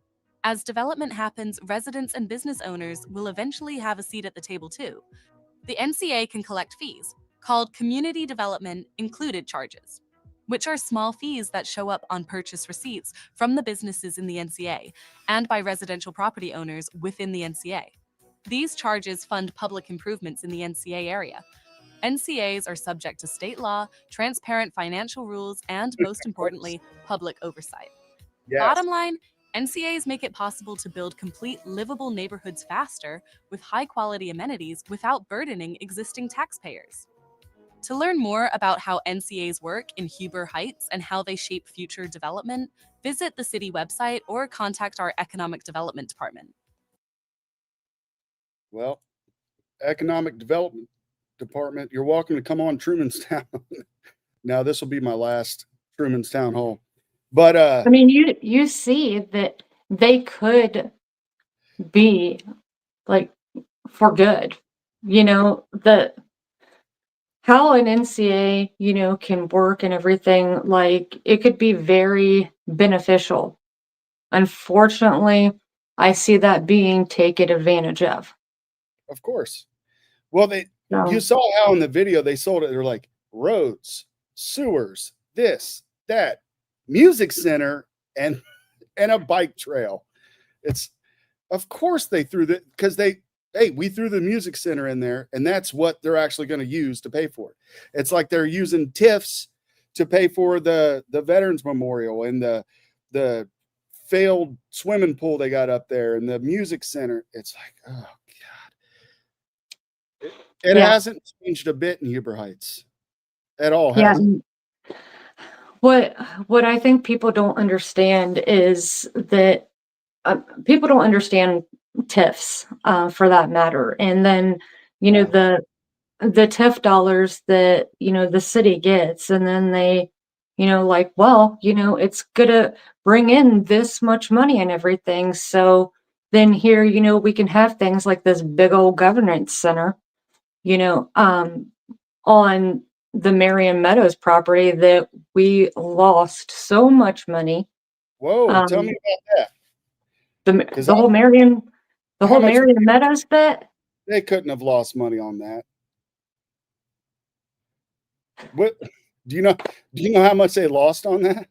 As development happens, residents and business owners will eventually have a seat at the table too. The NCA can collect fees, called Community Development Included Charges, which are small fees that show up on purchase receipts from the businesses in the NCA and by residential property owners within the NCA. These charges fund public improvements in the NCA area. NCAs are subject to state law, transparent financial rules, and most importantly, public oversight. Yes. Bottom line, NCAs make it possible to build complete livable neighborhoods faster with high-quality amenities without burdening existing taxpayers. To learn more about how NCAs work in Huber Heights and how they shape future development, visit the city website or contact our Economic Development Department. Well, Economic Development Department, you're welcome to come on Truman's Town. Now, this will be my last Truman's Town Hall. But I mean, you see that they could be like for good. How an NCA, can work and everything, like it could be very beneficial. Unfortunately, I see that being taken advantage of. Of course. Well, you saw how in the video they sold it. They're like roads, sewers, this, that, music center, and a bike trail. It's, of course they threw that because we threw the music center in there, and that's what they're actually going to use to pay for it. It's like they're using TIFs to pay for the Veterans Memorial and the failed swimming pool they got up there and the music center. It's like, oh God. It hasn't changed a bit in Huber Heights at all, has it? What I think people don't understand is that people don't understand TIFs for that matter. And then, the TIF dollars that, the city gets, and then they, it's gonna bring in this much money and everything. So then here, we can have things like this big old governance center, on the Marion Meadows property that we lost so much money. Whoa, tell me about that. The whole Marion Meadows bit. They couldn't have lost money on that. What do you know how much they lost on that?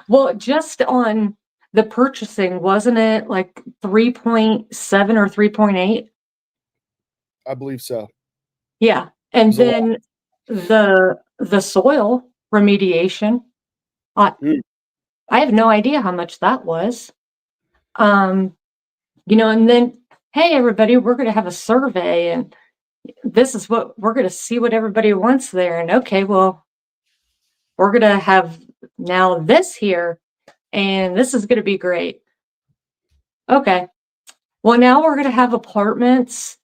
Well, just on the purchasing, wasn't it like 3.7 or 3.8? I believe so. Yeah. And then the soil remediation, I have no idea how much that was. And then, hey, everybody, we're going to have a survey, and this is what we're going to see what everybody wants there. And okay, well, we're going to have now this here, and this is going to be great. Okay. Well, now we're going to have apartments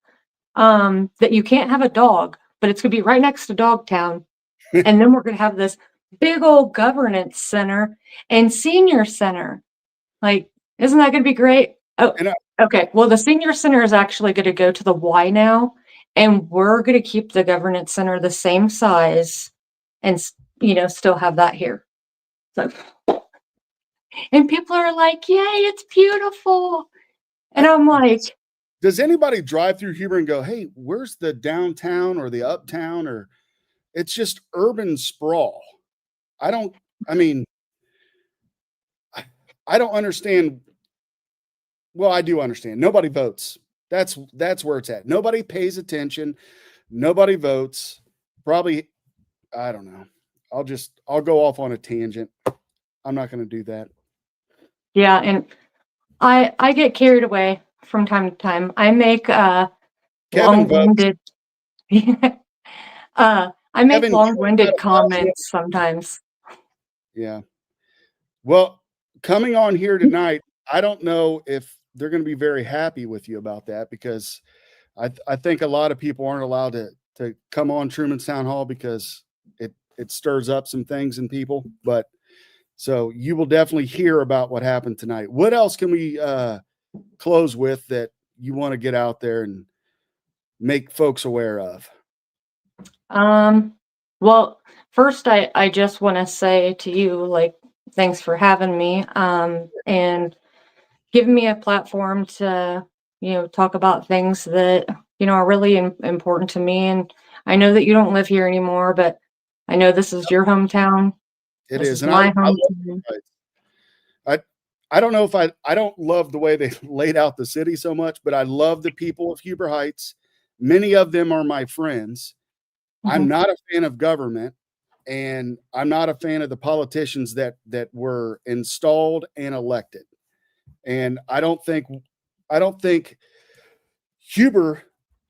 that you can't have a dog, but it's going to be right next to Dogtown. And then we're going to have this big old governance center and senior center. Like, isn't that going to be great? Oh, okay. Well, the senior center is actually going to go to the Y now, and we're going to keep the governance center the same size and, still have that here. So, and people are like, yay, it's beautiful. And I'm like, does anybody drive through Huber and go, hey, where's the downtown or the uptown? Or it's just urban sprawl. I don't understand. Well, I do understand. Nobody votes. That's where it's at. Nobody pays attention. Nobody votes. Probably, I don't know. I'll go off on a tangent. I'm not going to do that. Yeah. And I get carried away from time to time. I make long-winded long-winded comments sometimes. Yeah. Well, coming on here tonight, I don't know if they're going to be very happy with you about that, because I think a lot of people aren't allowed to come on Truman's Town Hall because it stirs up some things in people. But so you will definitely hear about what happened tonight. What else can we close with that you want to get out there and make folks aware of? Well, first I just want to say to you, like, thanks for having me, and giving me a platform to, talk about things that, are really important to me. And I know that you don't live here anymore, but I know this is your hometown. It This is. is my hometown. I don't know if I don't love the way they laid out the city so much, but I love the people of Huber Heights. Many of them are my friends. I'm not a fan of government. and I'm not a fan of the politicians that were installed and elected. And I don't think Huber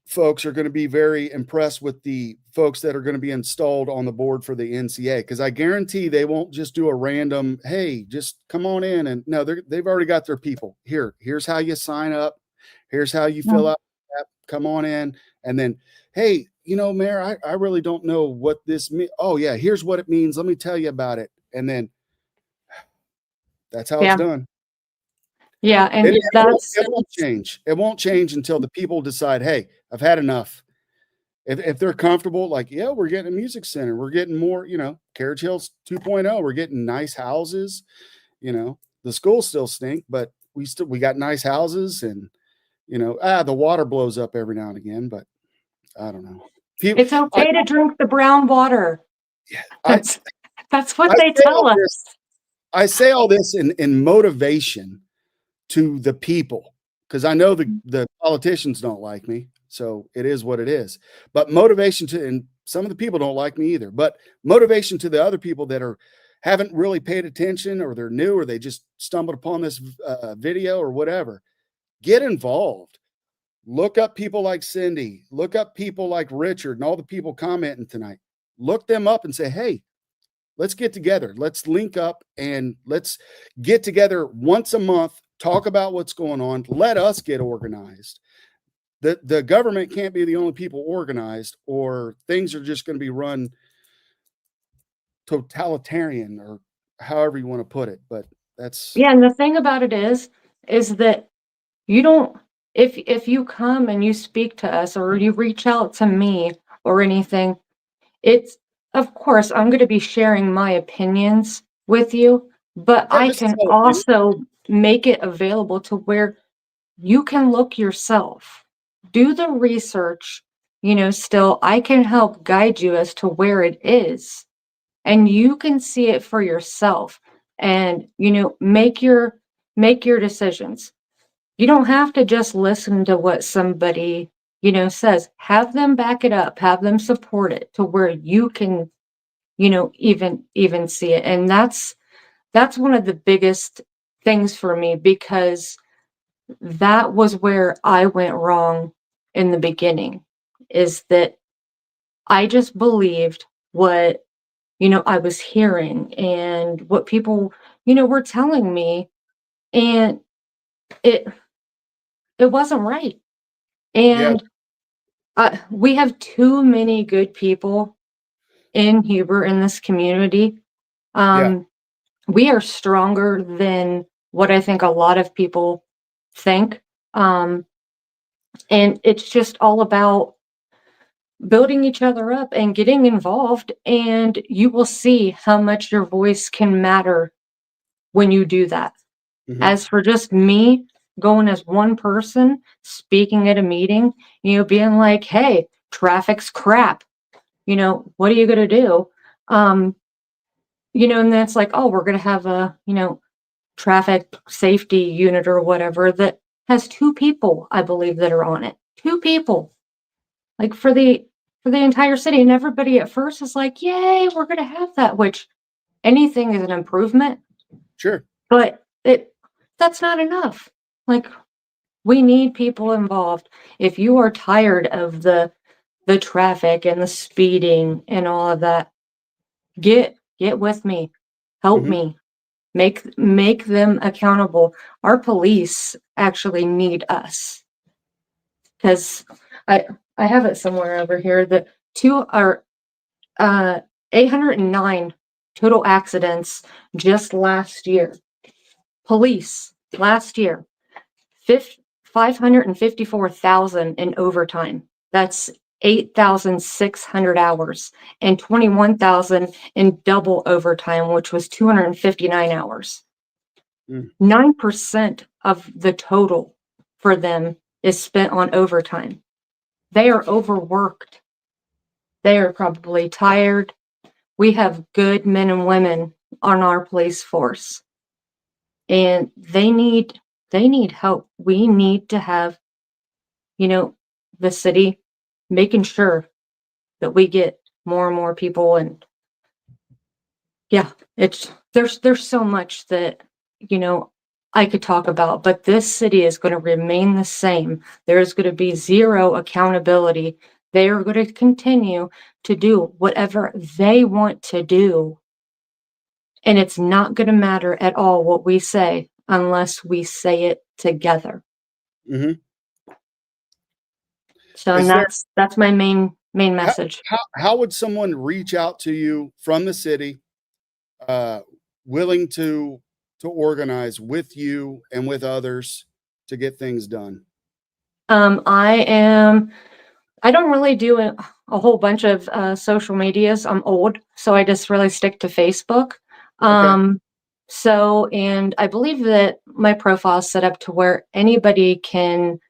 folks are going to be very impressed with the folks that are going to be installed on the board for the NCA, because I guarantee they won't just do a random, hey, just come on in. And no, they've already got their people. Here's how you sign up. Here's how you fill out the app. Come on in. And then, hey, Mayor, I really don't know what this means. Oh yeah, here's what it means. Let me tell you about it. And then that's how it's done. Yeah, and It that's won't change. It won't change until the people decide, hey, I've had enough. If they're comfortable, like, yeah, we're getting a music center. We're getting more, Carriage Hills 2.0. We're getting nice houses. The schools still stink, but we got nice houses, and, the water blows up every now and again, but I don't know. It's okay to drink the brown water. Yeah, that's what they tell us. I say all this in motivation to the people, because I know the politicians don't like me, so it is what it is. But motivation and some of the people don't like me either, but motivation to the other people that haven't really paid attention, or they're new, or they just stumbled upon this video or whatever. Get involved. Look up people like Cindy. Look up people like Richard and all the people commenting tonight. Look them up and say, hey, let's get together. Let's link up and let's get together once a month. Talk about what's going on. Let us get organized. The government can't be the only people organized, or things are just going to be run totalitarian, or however you want to put it. But that's and the thing about it is that you don't, if you come and you speak to us or you reach out to me or anything, it's, of course, I'm going to be sharing my opinions with you, but I can also make it available to where you can look yourself, do the research, still I can help guide you as to where it is, and you can see it for yourself, and, make your decisions. You don't have to just listen to what somebody, says. Have them back it up, have them support it to where you can, even see it. And that's one of the biggest things for me, because that was where I went wrong in the beginning, is that I just believed what, I was hearing and what people, were telling me, and it wasn't right. And we have too many good people in Huber, in this community. We are stronger than what I think a lot of people think. And it's just all about building each other up and getting involved. And you will see how much your voice can matter when you do that. As for just me going as one person, speaking at a meeting, being like, hey, traffic's crap. What are you going to do? And that's like, oh, we're going to have a, traffic safety unit or whatever that has 2 people, I believe, that are on it. 2 people, like for the entire city. And everybody at first is like, yay, we're going to have that, which anything is an improvement. Sure. But that's not enough. Like, we need people involved. If you are tired of the traffic and the speeding and all of that, get with me. Help me. Make them accountable. Our police actually need us. Because I have it somewhere over here that 809 total accidents just last year. Police last year, 554,000 in overtime. That's 8,600 hours, and 21,000 in double overtime, which was 259 hours. 9% of the total for them is spent on overtime. They are overworked. They are probably tired. We have good men and women on our police force, and they need help. We need to have, the city making sure that we get more and more people and Yeah, there's so much that, you know, I could talk about, but this city is going to remain the same. There's going to be zero accountability. They are going to continue to do whatever they want to do. And it's not going to matter at all what we say unless we say it together. Mm-hmm. So and that's my main message. How would someone reach out to you from the city, willing to organize with you and with others to get things done? I don't really do a whole bunch of social medias. I'm old, so I just really stick to Facebook. Okay. So, and I believe that my profile is set up to where anybody can,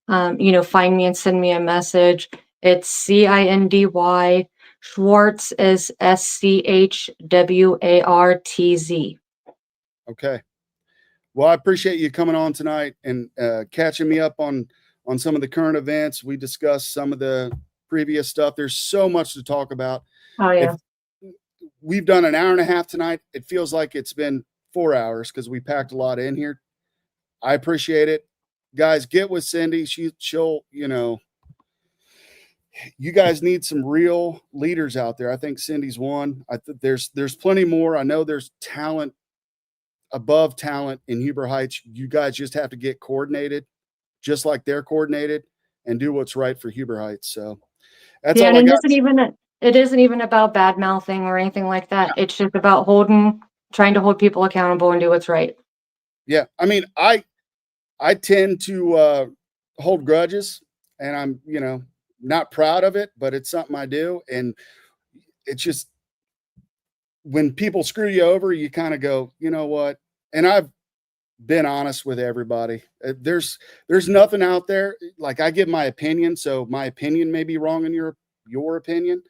you know, find me and send me a message. It's CINDY. Schwartz is SCHWARTZ. Okay. Well, I appreciate you coming on tonight and catching me up on some of the current events. We discussed some of the previous stuff. There's so much to talk about. Oh yeah. We've done an hour and a half tonight. It feels like it's been 4 hours because we packed a lot in here. I appreciate it. Guys, get with Cindy. She'll, you know, you guys need some real leaders out there. I think Cindy's one. There's plenty more. I know there's talent above talent in Huber Heights. You guys just have to get coordinated, just like they're coordinated, and do what's right for Huber Heights. So that's all I got. It isn't even about bad mouthing or anything like that. It's just about trying to hold people accountable and do what's right. Yeah. I mean, I tend to hold grudges, and I'm, you know, not proud of it, but it's something I do. And it's just, when people screw you over, you kind of go, you know what? And I've been honest with everybody. There's nothing out there. Like, I give my opinion, so my opinion may be wrong in your opinion,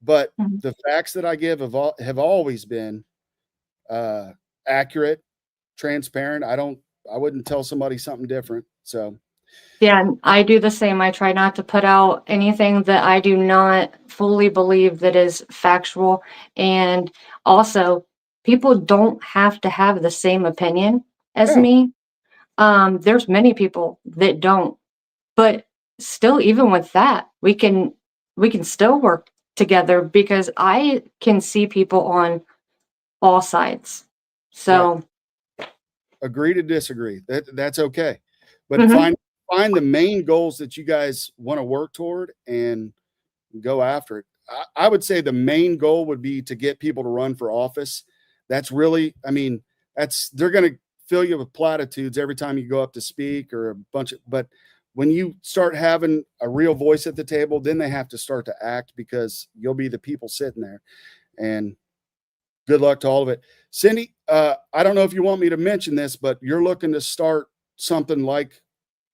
but the facts that I give have always been accurate, transparent. I wouldn't tell somebody something different. So Yeah, and I do the same. I try not to put out anything that I do not fully believe that is factual. And also, people don't have to have the same opinion as me. There's many people that don't, but still, even with that, we can still work together because I can see people on all sides. So agree to disagree. That's okay. But find the main goals that you guys want to work toward and go after it. I would say the main goal would be to get people to run for office. That's really, I mean, they're going to fill you with platitudes every time you go up to speak or but when you start having a real voice at the table, then they have to start to act, because you'll be the people sitting there. And good luck to all of it. Cindy, I don't know if you want me to mention this, but you're looking to start something like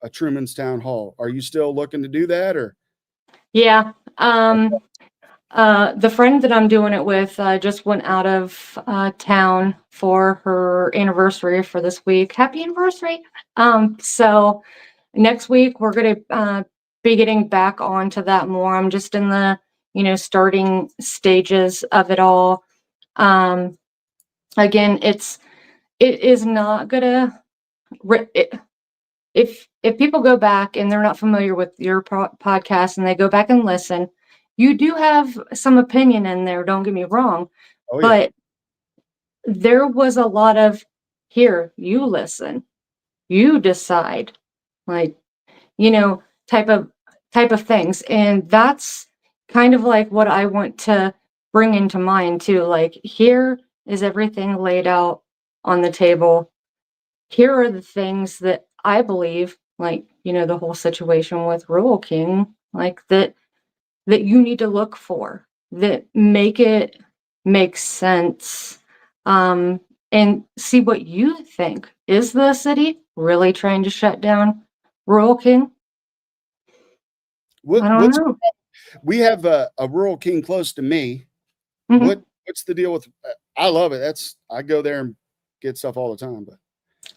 a Truman's Town Hall. Are you still looking to do that, or? Yeah. The friend that I'm doing it with just went out of town for her anniversary for this week. Happy anniversary. So next week we're going to be getting back onto that more. I'm just in the, you know, starting stages of it all. Again, it is not gonna, if people go back and they're not familiar with your podcast and they go back and listen, you do have some opinion in there, don't get me wrong. Oh, yeah. But there was a lot of, here, you listen, you decide, like, you know, type of things. And that's kind of like what I want to bring into mind too. Like, here is everything laid out on the table. Here are the things that I believe, like, you know, the whole situation with Rural King, like that you need to look for, that make it make sense, and see what you think. Is the city really trying to shut down Rural King? I don't know. We have a Rural King close to me. What's the deal with? I love it. I go there and get stuff all the time. But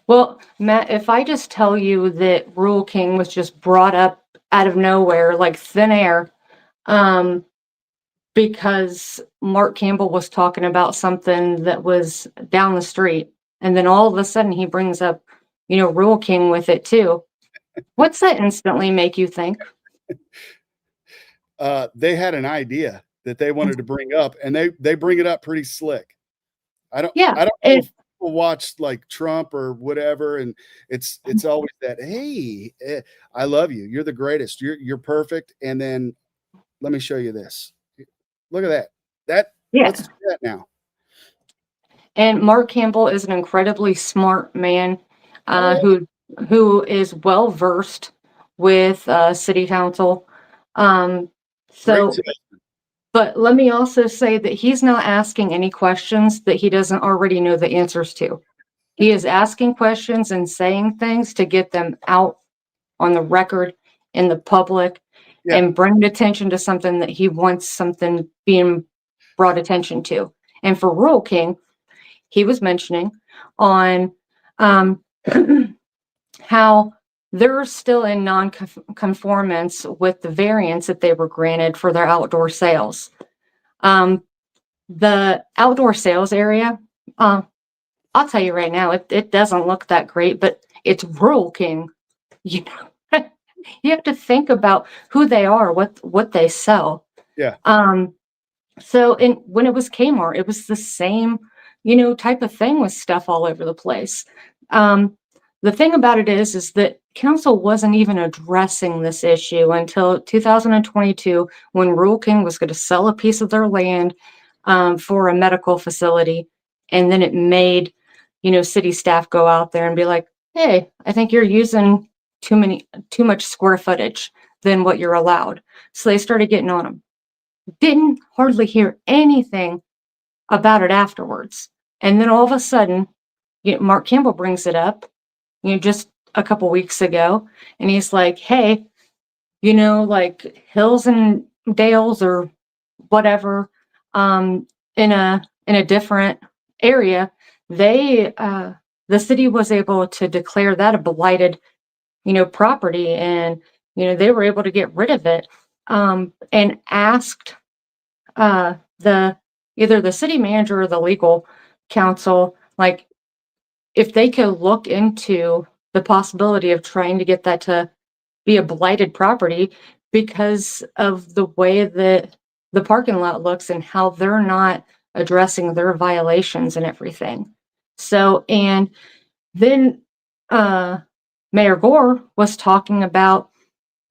well, Matt, if I just tell you that Rural King was just brought up out of nowhere, like thin air, because Mark Campbell was talking about something that was down the street. And then all of a sudden he brings up, Rural King with it too. What's that instantly make you think? They had an idea that they wanted to bring up, and they bring it up pretty slick. I don't know if people watch like Trump or whatever, and it's always that, hey, I love you. You're the greatest. You're perfect. And then let me show you this. Look at that. Let's do that now. And Mark Campbell is an incredibly smart man who is well versed with city council. But let me also say that he's not asking any questions that he doesn't already know the answers to. He is asking questions and saying things to get them out on the record in the public and bring attention to something that he wants something being brought attention to. And for Rural King, he was mentioning on how they're still in non-conformance with the variance that they were granted for their outdoor sales. The outdoor sales area, I'll tell you right now, it doesn't look that great, but it's Rural King. You have to think about who they are, what they sell. Yeah. So when it was Kmart, it was the same, type of thing with stuff all over the place. The thing about it is that council wasn't even addressing this issue until 2022, when Rural King was going to sell a piece of their land for a medical facility. And then it made, city staff go out there and be like, hey, I think you're using too much square footage than what you're allowed. So they started getting on them. Didn't hardly hear anything about it afterwards. And then all of a sudden, Mark Campbell brings it up, just a couple weeks ago, and he's like, hey, like Hills and Dales or whatever, in a different area, the city was able to declare that a blighted, property, and they were able to get rid of it, and asked either the city manager or the legal counsel, like, if they could look into the possibility of trying to get that to be a blighted property because of the way that the parking lot looks and how they're not addressing their violations and everything. So, and then Mayor Gore was talking about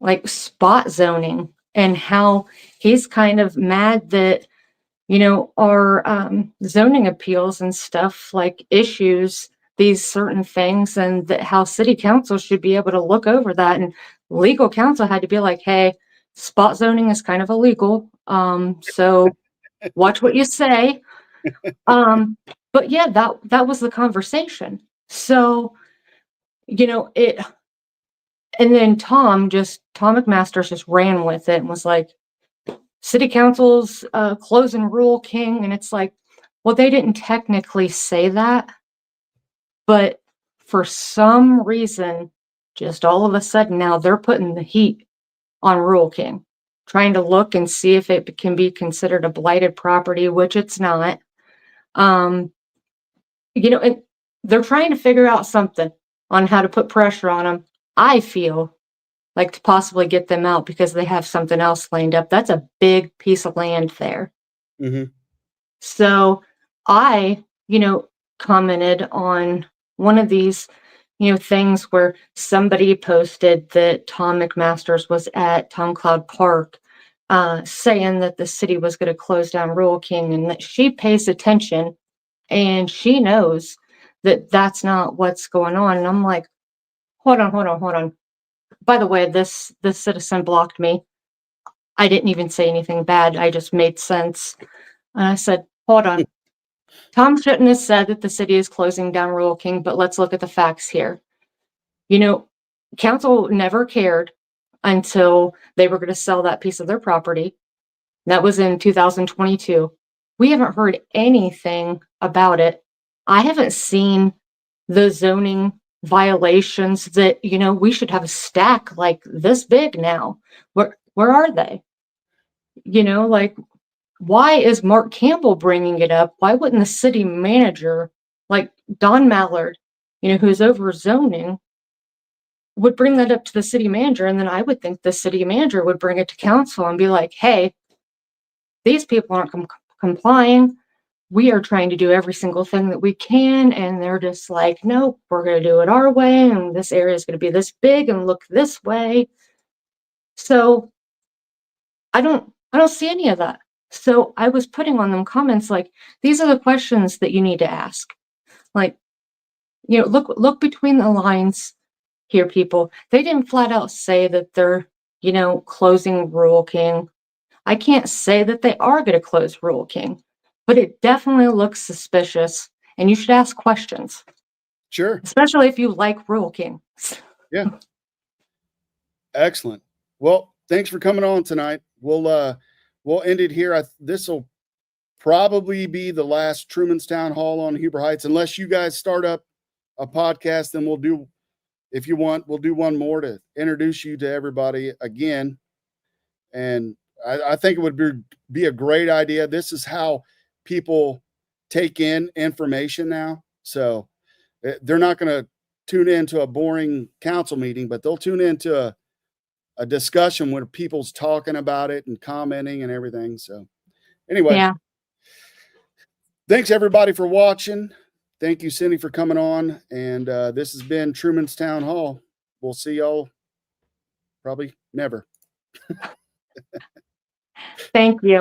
like spot zoning and how he's kind of mad that, our zoning appeals and stuff like issues these certain things, and that how city council should be able to look over that. And legal counsel had to be like, hey, spot zoning is kind of illegal. So watch what you say. But yeah, that was the conversation. So, and then Tom McMasters just ran with it and was like, city council's closing Rural King. And it's like, well, they didn't technically say that, but for some reason, just all of a sudden now they're putting the heat on Rural King, trying to look and see if it can be considered a blighted property, which it's not. And they're trying to figure out something on how to put pressure on them. I feel like to possibly get them out because they have something else lined up. That's a big piece of land there. Mm-hmm. So I, commented on one of these, things where somebody posted that Tom McMasters was at Tom Cloud Park, saying that the city was going to close down Rural King, and that she pays attention and she knows that that's not what's going on. And I'm like, hold on. By the way, this citizen blocked me. I didn't even say anything bad. I just made sense. And I said, hold on. Tom shouldn't have said that the city is closing down Rural King, but let's look at the facts here. Council never cared until they were going to sell that piece of their property. That was in 2022. We haven't heard anything about it. I haven't seen the zoning violations that, we should have a stack like this big now. Where are they? Like, why is Mark Campbell bringing it up? Why wouldn't the city manager, like Don Mallard, who's over zoning, would bring that up to the city manager? And then I would think the city manager would bring it to council and be like, hey, these people aren't complying. We are trying to do every single thing that we can. And they're just like, nope, we're going to do it our way. And this area is going to be this big and look this way. So I don't see any of that. So I was putting on them comments like, these are the questions that you need to ask. Like, look between the lines here, people. They didn't flat out say that they're, closing Rural King. I can't say that they are going to close Rural King, but it definitely looks suspicious, and you should ask questions. Sure. Especially if you like Rural King. Yeah. Excellent. Well, thanks for coming on tonight. We'll end it here. This will probably be the last Truman's Town Hall on Huber Heights, unless you guys start up a podcast. Then if you want, we'll do one more to introduce you to everybody again. And I think it would be a great idea. This is how people take in information now. So they're not going to tune into a boring council meeting, but they'll tune into a discussion where people's talking about it and commenting and everything. So anyway, yeah. Thanks everybody for watching. Thank you, Cindy, for coming on. And this has been Truman's Town Hall. We'll see y'all probably never. Thank you.